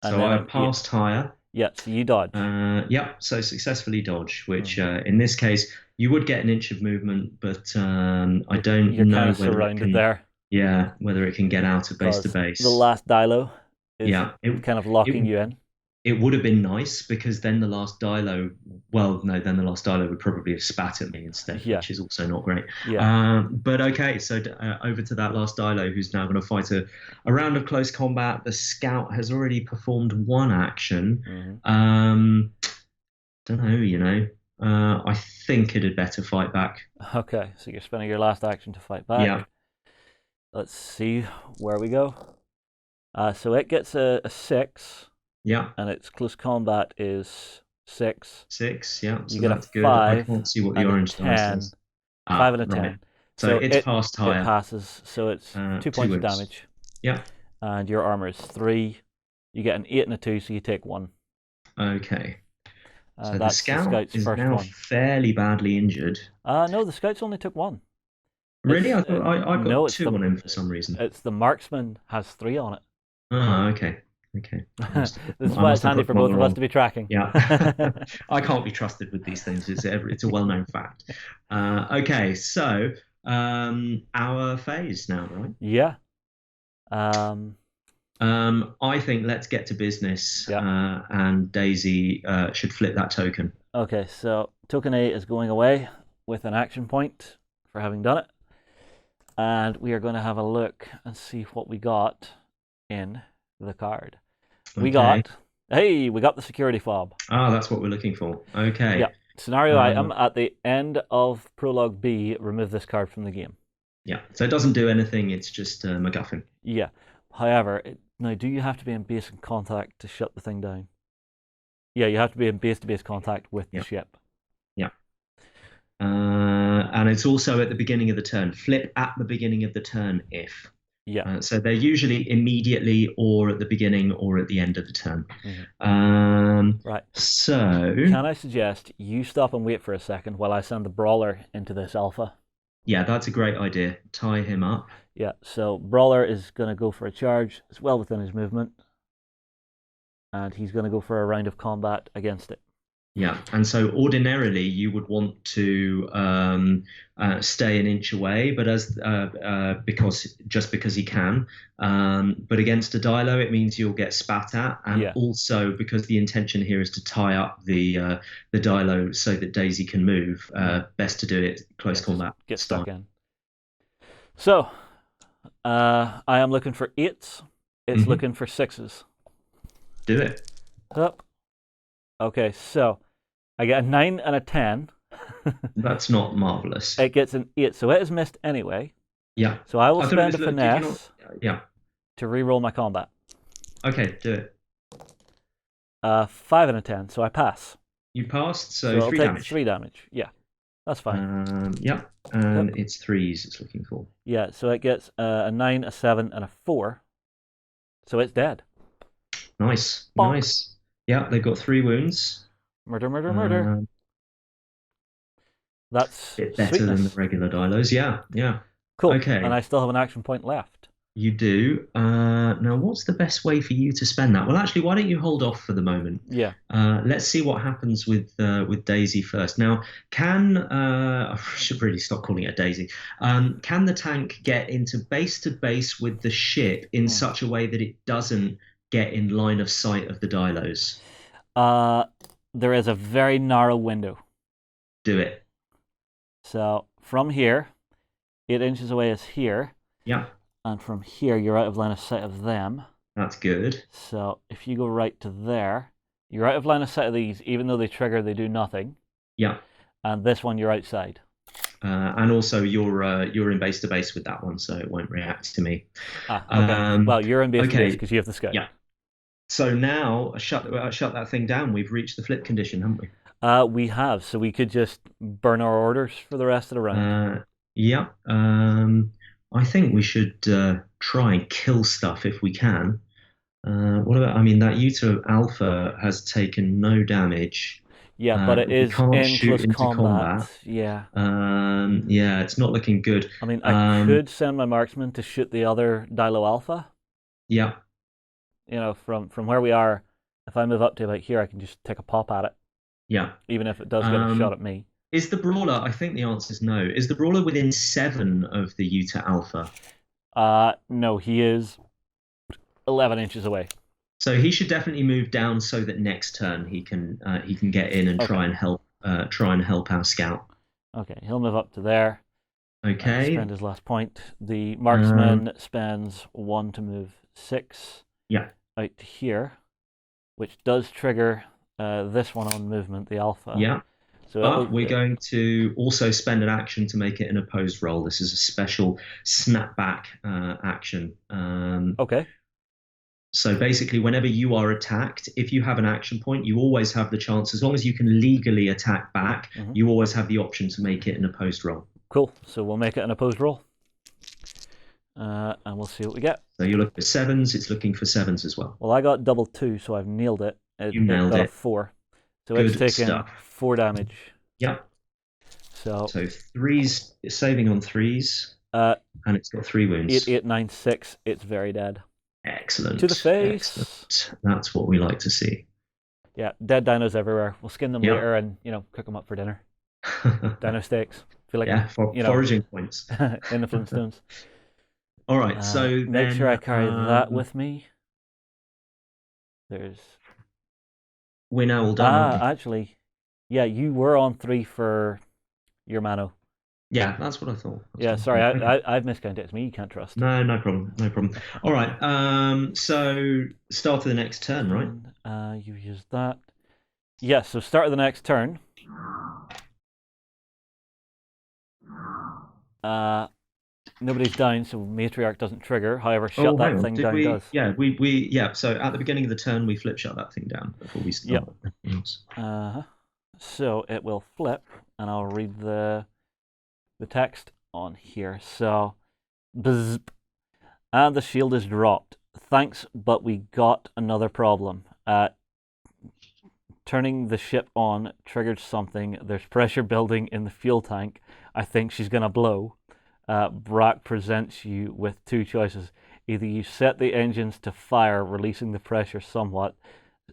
And So then I an 8. passed higher. Yeah, so you dodge. Yeah, so successfully dodge, which in this case you would get an inch of movement, but I don't You're know kind of whether it surrounded can. there. Yeah, whether it can get out of base to Because base. the last dilo is Yeah, kind of locking it you in. it would have been nice because then the last Dilo, well, no, then the last Dilo would probably have spat at me instead, Yeah. which is also not great. Yeah. But okay, so over to that last Dilo, who's now going to fight a round of close combat. The scout has already performed one action. Don't know, I think it had better fight back. Okay, so you're spending your last action to fight back. Yeah. Let's see where we go. So it gets a 6. Yeah. And its close combat is 6. 6, yeah. So you get that's a good. 5. I can't see what the and orange a dice 10. says. 5 and a 10. Right. So it's passed higher. It passes, so it's 2 points of damage. Yeah. And your armor is 3. You get an 8 and a 2, so you take 1. Okay. So that's the scout scout's is first now one. fairly badly injured. No, the scouts only took 1. Really? I thought I got no, 2 on him for some reason. It's the marksman has 3 on it. Oh, okay. This is why it's handy for both of us to be tracking. Yeah. I can't be trusted with these things. It's a well-known fact. Okay, so our phase now, right? Yeah. I think let's get to business. Yeah. And Daisy should flip that token. Okay, so token A is going away with an action point for having done it. And we are going to have a look and see what we got in the card. We got the security fob. Ah, that's what we're looking for. Okay. Yeah. Scenario item at the end of prologue B, remove this card from the game. Yeah. So it doesn't do anything, it's just MacGuffin. Yeah. However, now do you have to be in base contact to shut the thing down? Yeah, you have to be in base-to-base contact with the ship. Yeah. And it's also at the beginning of the turn. Flip at the beginning of the turn if. Yeah. So they're usually immediately or at the beginning or at the end of the turn. Right. So can I suggest you stop and wait for a second while I send the brawler into this alpha? Yeah, that's a great idea. Tie him up. Yeah, so brawler is going to go for a charge. It's well within his movement. And he's going to go for a round of combat against it. Yeah, and so ordinarily you would want to stay an inch away, but because he can. But against a Dilo, it means you'll get spat at, and also because the intention here is to tie up the Dilo so that Daisy can move. Best to do it close combat. Get stuck in. So I am looking for 8s. It's looking for 6s. Do it. Up. Okay, so I get a 9 and a 10. That's not marvelous. It gets an 8, so it is missed anyway. Yeah. So I will spend a finesse to re-roll my combat. Okay, do it. 5 and a 10, so I pass. You passed, so 3 damage. 3 damage, yeah. That's fine. Yeah, and it's 3s it's looking for. Yeah, so it gets a 9, a 7, and a 4. So it's dead. Nice, Bonk. Nice. Yeah, they've got 3 wounds. Murder. That's a bit better than the regular Dilos. Yeah. Cool. Okay. And I still have an action point left. You do. Now, what's the best way for you to spend that? Well, actually, why don't you hold off for the moment? Yeah. Let's see what happens with Daisy first. Now, I should really stop calling it a Daisy. Can the tank get into base to base with the ship in such a way that it doesn't get in line of sight of the Dilos? There is a very narrow window. Do it. So from here, 8 inches away is here. Yeah. And from here, you're out of line of sight of them. That's good. So if you go right to there, you're out of line of sight of these, even though they trigger, they do nothing. Yeah. And this one, you're outside. And also, you're in base to base with that one, so it won't react to me. Okay. Well, you're in base to base because you have the scout. Yeah. So now shut that thing down. We've reached the flip condition, haven't we? We have, so we could just burn our orders for the rest of the round. Yeah. I think we should try and kill stuff if we can. What about? I mean, that Utah Alpha has taken no damage. Yeah, but it We is can't in shoot close into combat. combat. Yeah. Yeah, it's not looking good. I mean, I could send my marksman to shoot the other Dilo Alpha. Yeah. From where we are, if I move up to about here, I can just take a pop at it, Yeah. even if it does get a shot at me. Is the Brawler? I think the answer is no. Is the Brawler within 7 of the Utah Alpha? No, he is 11 inches away. So he should definitely move down so that next turn he can get in and try and help our scout. Okay, he'll move up to there. Okay. Spend his last point. The marksman spends 1 to move 6. Yeah. Out to here, which does trigger this one on movement, the Alpha. Yeah. So but we're going to also spend an action to make it an opposed roll. This is a special snapback action. Okay. So basically, whenever you are attacked, if you have an action point, you always have the chance, as long as you can legally attack back, you always have the option to make it an opposed roll. Cool. So we'll make it an opposed roll. And we'll see what we get. So you look for 7s, it's looking for 7s as well. Well, I got double 2, so I've nailed it. You nailed it. Got a 4. So Good it's taken stuff. 4 damage. Yeah. So 3s, it's saving on 3s, and it's got 3 wounds. 8, 8, 9, 6. It's very dead. Excellent. To the face. Excellent. That's what we like to see. Yeah, dead dinos everywhere. We'll skin them later and cook them up for dinner. Dino steaks. Feel like foraging points in the Flintstones. All right, so make then, sure I carry that with me. We're now all done. Actually, yeah, you were on 3 for your Mano. Yeah, that's what I thought. Sorry, I've miscounted. It's me you can't trust. No problem. All right, so start of the next turn, right? You use that. Yeah, so start of the next turn. Nobody's down, so Matriarch doesn't trigger. However, shut that thing down does. Yeah, so at the beginning of the turn, we flip shut that thing down before we start. Yep. So it will flip, and I'll read the text on here. So, bzz, and the shield is dropped. Thanks, but we got another problem. Turning the ship on triggered something. There's pressure building in the fuel tank. I think she's gonna blow. Brack presents you with 2 choices. Either you set the engines to fire, releasing the pressure somewhat,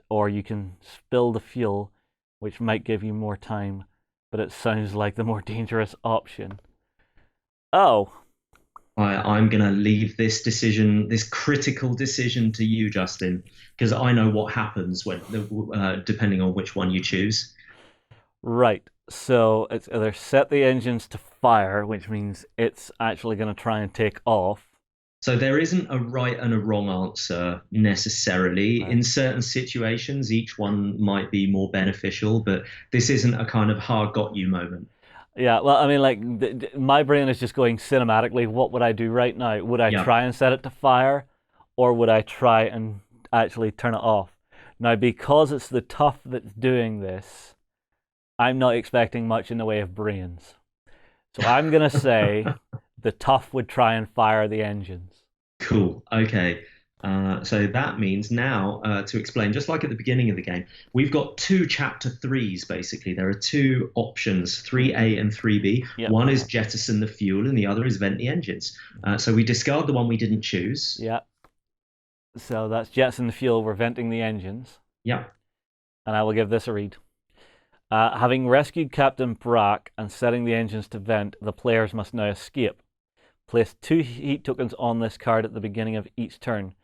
or you can spill the fuel, which might give you more time, but it sounds like the more dangerous option. Oh. I'm going to leave this decision, this critical decision, to you, Justin, because I know what happens when, depending on which one you choose. Right. So it's either set the engines to fire, which means it's actually going to try and take off. So there isn't a right and a wrong answer necessarily. Right. In certain situations, each one might be more beneficial, but this isn't a kind of hard got you moment. Yeah, well, I mean, like, my brain is just going cinematically, what would I do right now? Would I try and set it to fire, or would I try and actually turn it off? Now, because it's the tough that's doing this, I'm not expecting much in the way of brains. So I'm going to say the tough would try and fire the engines. Cool. Okay. So that means now, to explain, just like at the beginning of the game, we've got 2 chapter 3s, basically. There are 2 options, 3A and 3B. Yep. One is jettison the fuel, and the other is vent the engines. So we discard the one we didn't choose. Yeah. So that's jettison the fuel, we're venting the engines. Yeah. And I will give this a read. Having rescued Captain Brack and setting the engines to vent, the players must now escape. Place 2 heat tokens on this card at the beginning of each turn.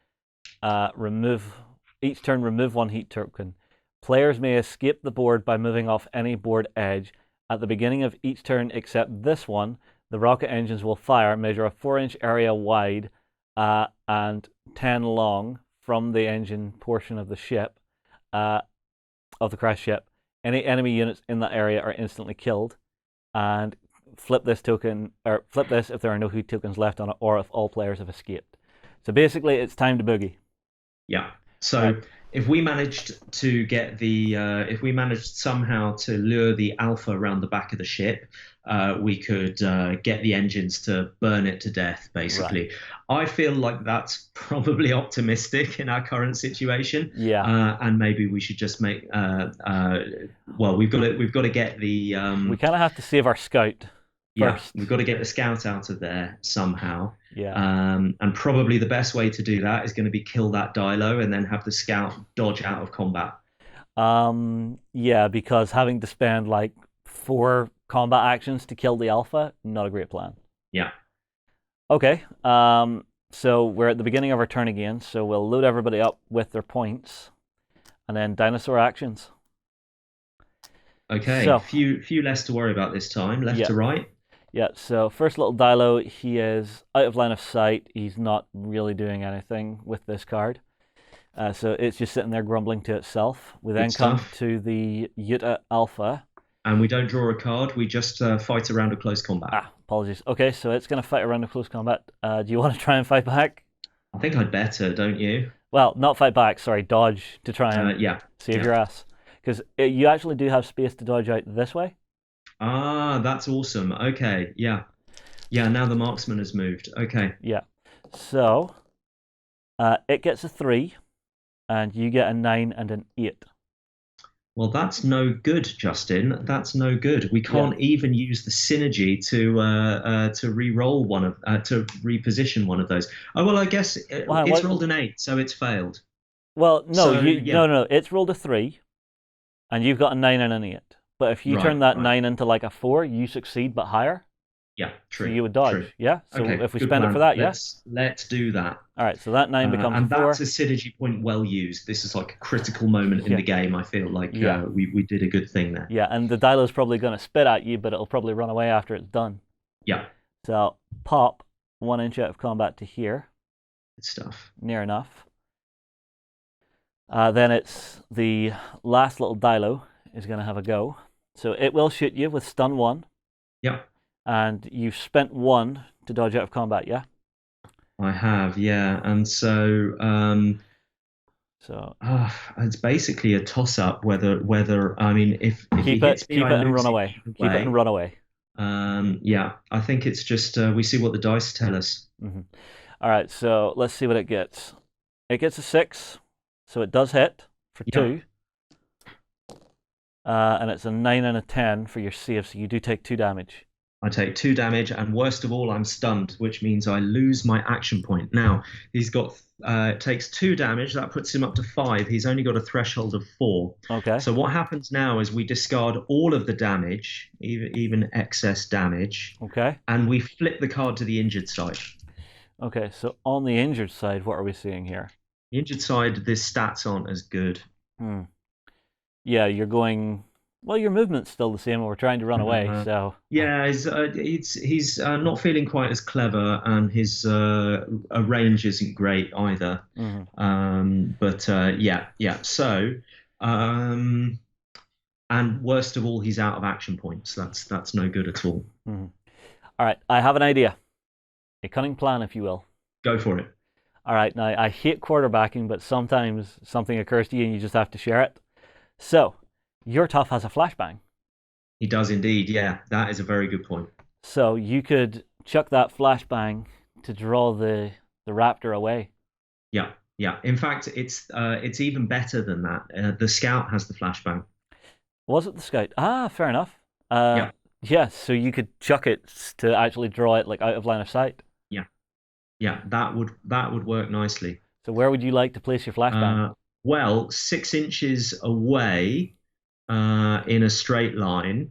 Remove 1 heat token. Players may escape the board by moving off any board edge. At the beginning of each turn except this one, the rocket engines will fire, measure a 4-inch area wide and 10 long from the engine portion of the ship, of the crash ship. Any enemy units in that area are instantly killed. And flip this if there are no heat tokens left on it, or if all players have escaped. So basically, it's time to boogie. Yeah. So Right. if we managed to get if we managed somehow to lure the alpha around the back of the ship, we could get the engines to burn it to death, Right. basically. I feel like that's probably optimistic in our current situation, Yeah. and maybe we should just make. Well, we've got to get the We kind of have to save our scout yeah, first. we've got to get the scout out of there somehow. Yeah. And probably the best way to do that is going to be kill that Dilo and then have the scout dodge out of combat. Yeah, because having to spend like 4 combat actions to kill the alpha, not a great plan. Yeah. Okay. So we're at the beginning of our turn again, so we'll load everybody up with their points, and then dinosaur actions. Okay. So, Few less to worry about this time. Left to right. Yeah, so first little Dilo, he is out of line of sight. He's not really doing anything with this card. So it's just sitting there grumbling to itself. We then come to the Utah Alpha. And we don't draw a card, we just fight around a close combat. Apologies. Okay, so it's going to fight around a close combat. Do you want to try and fight back? I think I'd better, don't you? Well, not fight back, sorry, dodge to try and save your ass. Because you actually do have space to dodge out this way. Ah, that's awesome. Okay, yeah. Yeah, now the marksman has moved. Okay. Yeah. So, it gets a 3, and you get a 9 and an 8. Well, that's no good, Justin. That's no good. We can't even use the synergy to re-roll to reposition one of those. Oh well, I guess it's rolled an 8, so it's failed. Well, no, no. It's rolled a 3, and you've got a 9 and an 8. But if you turn that 9 into like a 4, you succeed, but higher. Yeah, true. So you would dodge. True. Yeah. So okay, if we spend it for that, let's do that. All right. So that 9 becomes and 4. that's a synergy point well used. This is like a critical moment in the game. I feel like we did a good thing there. Yeah, and the Dilo's probably going to spit at you, but it'll probably run away after it's done. Yeah. So pop 1 inch out of combat to here. Good stuff. Near enough. Then it's the last little Dilo is going to have a go. So it will shoot you with stun 1. Yeah. And you've spent 1 to dodge out of combat, yeah? I have, yeah. And so it's basically a toss-up whether I mean if keep it and run away. Keep it and run away. Yeah, I think it's just we see what the dice tell us. Mm-hmm. All right, so let's see what it gets. It gets a 6, so it does hit for 2. And it's a 9 and a 10 for your save, so you do take 2 damage. I take 2 damage, and worst of all, I'm stunned, which means I lose my action point. Now, he's got takes 2 damage. That puts him up to 5. He's only got a threshold of 4. Okay. So what happens now is we discard all of the damage, even excess damage. Okay. And we flip the card to the injured side. Okay, so on the injured side, what are we seeing here? The injured side, the stats aren't as good. Yeah, you're going... Well, your movement's still the same. We're trying to run away, so yeah, he's not feeling quite as clever, and his range isn't great either. But yeah. So, and worst of all, he's out of action points. That's no good at all. All right, I have an idea, a cunning plan, if you will. Go for it. All right, now I hate quarterbacking, but sometimes something occurs to you and you just have to share it. So. Your Tough has a flashbang. He does indeed, yeah. That is a very good point. So you could chuck that flashbang to draw the raptor away. Yeah. In fact, it's even better than that. The scout has the flashbang. Was it the scout? Ah, fair enough. Yeah. Yeah, so you could chuck it to actually draw it like out of line of sight. Yeah, that would work nicely. So where would you like to place your flashbang? Well, 6 inches away. In a straight line,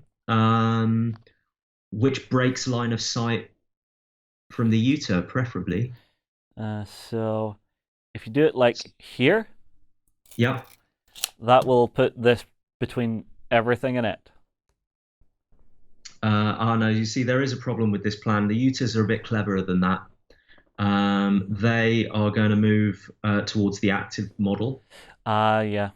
which breaks line of sight from the Utah, preferably. So if you do it like here, that will put this between everything in it. No, you see, there is a problem with this plan. The Utahs are a bit cleverer than that. They are going to move towards the active model. Yeah.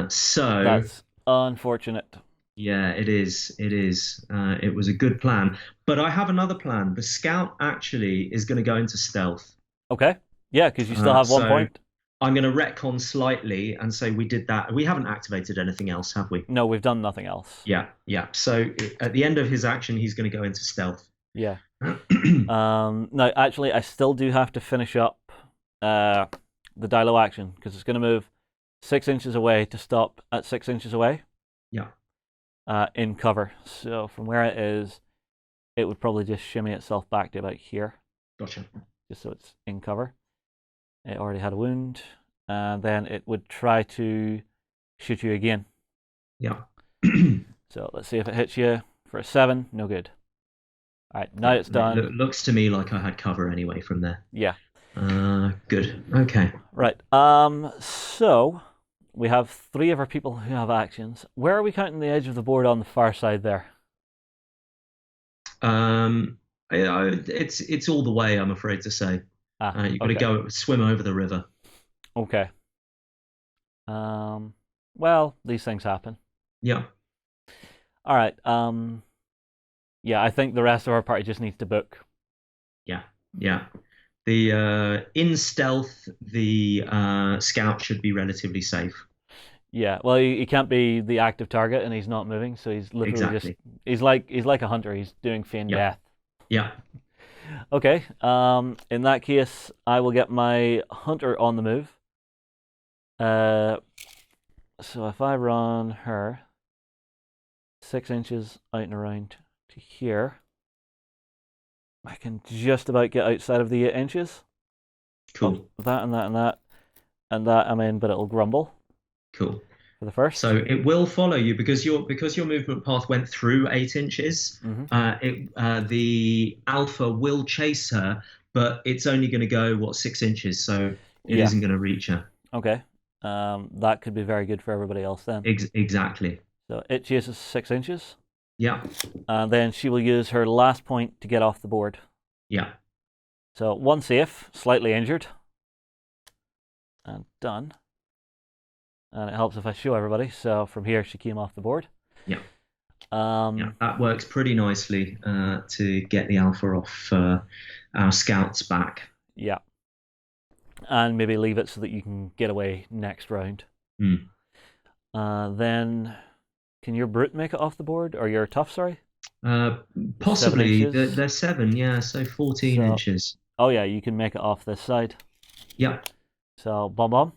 So that's unfortunate. Yeah, it is. It was a good plan, but I have another plan. The scout actually is going to go into stealth. Okay. Yeah, because you still have 1 point. I'm going to retcon slightly and say we did that. We haven't activated anything else, have we? No, we've done nothing else. Yeah. So at the end of his action, he's going to go into stealth. Yeah. No, actually, I still do have to finish up the Dilo action because it's going to move 6 inches away to stop at 6 inches away. Yeah. In cover. So from where it is, it would probably just shimmy itself back to about here. Gotcha. Just so it's in cover. It already had a wound, and then it would try to shoot you again. Yeah. So let's see if it hits you for a 7. No good. All right, now it's done. It looks to me like I had cover anyway from there. Yeah. Good. Okay. Right. So we have 3 of our people who have actions. Where are we counting the edge of the board on the far side there? It's all the way, I'm afraid to say. You've got to go swim over the river. Okay. Well, these things happen. Yeah. All right. Yeah, I think the rest of our party just needs to book. Yeah. The in stealth, the scout should be relatively safe. Yeah. Well, he can't be the active target, and he's not moving, so he's literally just he's like a hunter. He's doing feign death. Yeah. Okay. In that case, I will get my hunter on the move. So if I run her 6 inches out and around to here, I can just about get outside of the 8 inches. Cool. That and that and that and that I'm in, but it'll grumble. Cool. For the first. So it will follow you because your movement path went through 8 inches. Mm-hmm. The alpha will chase her, but it's only going to go 6 inches, so it isn't going to reach her. Okay. That could be very good for everybody else then. Exactly. So it chases 6 inches. Yeah. And then she will use her last point to get off the board. Yeah. So 1 safe, slightly injured. And done. And it helps if I show everybody. So from here, she came off the board. Yeah. That works pretty nicely to get the alpha off our scouts back. Yeah. And maybe leave it so that you can get away next round. Then, can your brute make it off the board? Or your tough, sorry? Possibly. They're 7, yeah, so 14 inches. Oh yeah, you can make it off this side. Yeah. So, Bomb,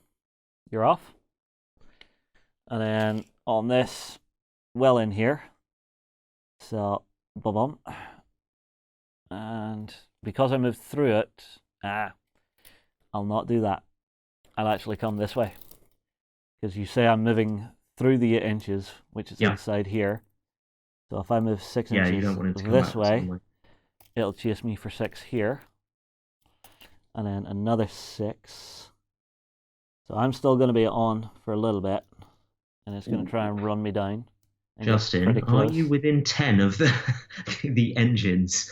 you're off. And then on this, well in here. So, Bomb. And because I moved through it, I'll not do that. I'll actually come this way. Because you say I'm moving through the 8 inches, which is inside here. So if I move 6 inches you don't want it to come this way, it'll chase me for 6 here. And then another 6. So I'm still going to be on for a little bit. And it's going to try and run me down. Justin, are you within 10 of the engines?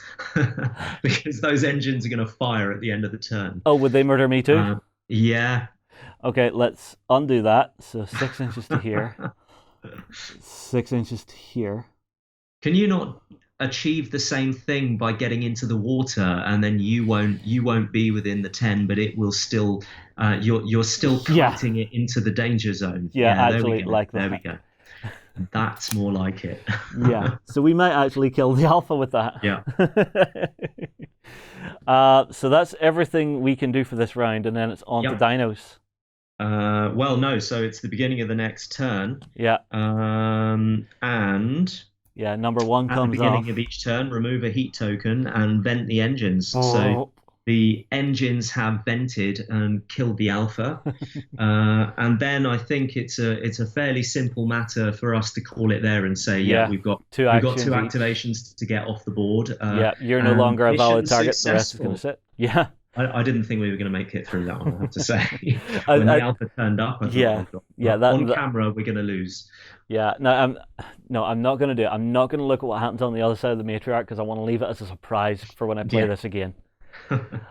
Because those engines are going to fire at the end of the turn. Oh, would they murder me too? Yeah. Okay, let's undo that. So 6 inches to here. 6 inches to here. Can you not achieve the same thing by getting into the water, and then you won't be within the 10, but it will still you're still cutting it into the danger zone. Yeah, actually, like that. There we go. That's more like it. Yeah. So we might actually kill the alpha with that. Yeah. So that's everything we can do for this round, and then it's on to dinos. Well, no. So it's the beginning of the next turn. Yeah. And number 1 comes off. At the beginning of each turn, remove a heat token and vent the engines. Oh. So the engines have vented and killed the alpha. And then I think it's a fairly simple matter for us to call it there and say, we've got two activations to get off the board. You're no longer a valid target. The rest is going to sit. Yeah. I didn't think we were going to make it through that one, I have to say. When the alpha turned up, I thought, on camera, we're going to lose. Yeah, I'm not going to do it. I'm not going to look at what happens on the other side of the matriarch because I want to leave it as a surprise for when I play this again.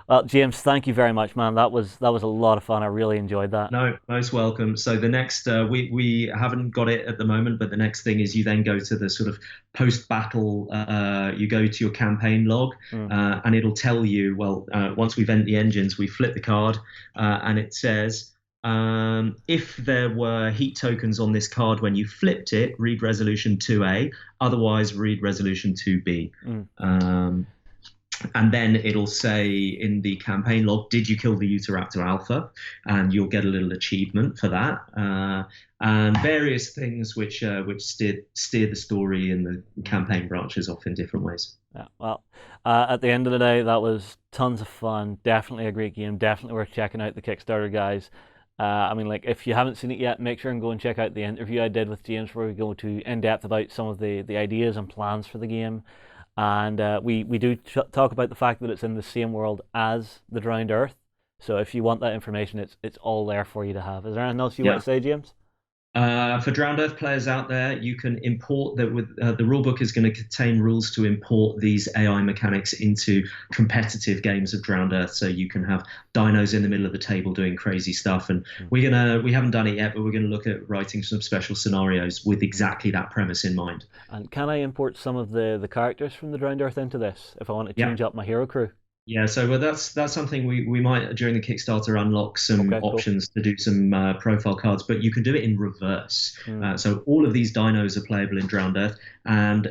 Well, James, thank you very much, man. That was a lot of fun. I really enjoyed that. No, most welcome. So the next, we haven't got it at the moment, but the next thing is you then go to the sort of post-battle. You go to your campaign log, and it'll tell you. Well, once we vent the engines, we flip the card, and it says. If there were heat tokens on this card when you flipped it, read resolution 2A. Otherwise, read resolution 2B. And then it'll say in the campaign log, did you kill the Utahraptor Alpha? And you'll get a little achievement for that. And various things which steer the story and the campaign branches off in different ways. Yeah, well, at the end of the day, that was tons of fun. Definitely a great game. Definitely worth checking out the Kickstarter, guys. I mean, like, if you haven't seen it yet, make sure and go and check out the interview I did with James, where we go to in depth about some of the ideas and plans for the game. And we do talk about the fact that it's in the same world as the Drowned Earth. So if you want that information, it's all there for you to have. Is there anything else you want to say, James? For Drowned Earth players out there, you can import that with the rulebook is going to contain rules to import these AI mechanics into competitive games of Drowned Earth. So you can have dinos in the middle of the table doing crazy stuff. And we haven't done it yet, but we're going to look at writing some special scenarios with exactly that premise in mind. And can I import some of the characters from the Drowned Earth into this if I want to change up my hero crew? Yeah, so that's something we might during the Kickstarter unlock some options to do some profile cards, but you can do it in reverse. So all of these dinos are playable in Drowned Earth, and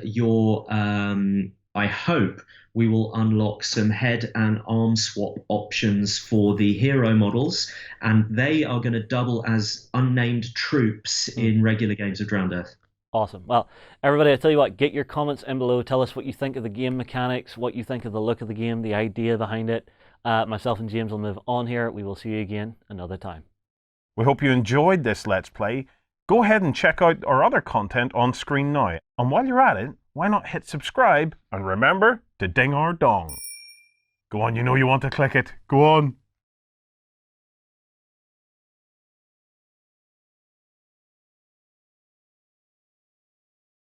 I hope we will unlock some head and arm swap options for the hero models, and they are going to double as unnamed troops in regular games of Drowned Earth. Awesome. Well, everybody, I tell you what, get your comments in below. Tell us what you think of the game mechanics, what you think of the look of the game, the idea behind it. Myself and James will move on here. We will see you again another time. We hope you enjoyed this Let's Play. Go ahead and check out our other content on screen now. And while you're at it, why not hit subscribe and remember to ding our dong. Go on, you know you want to click it. Go on.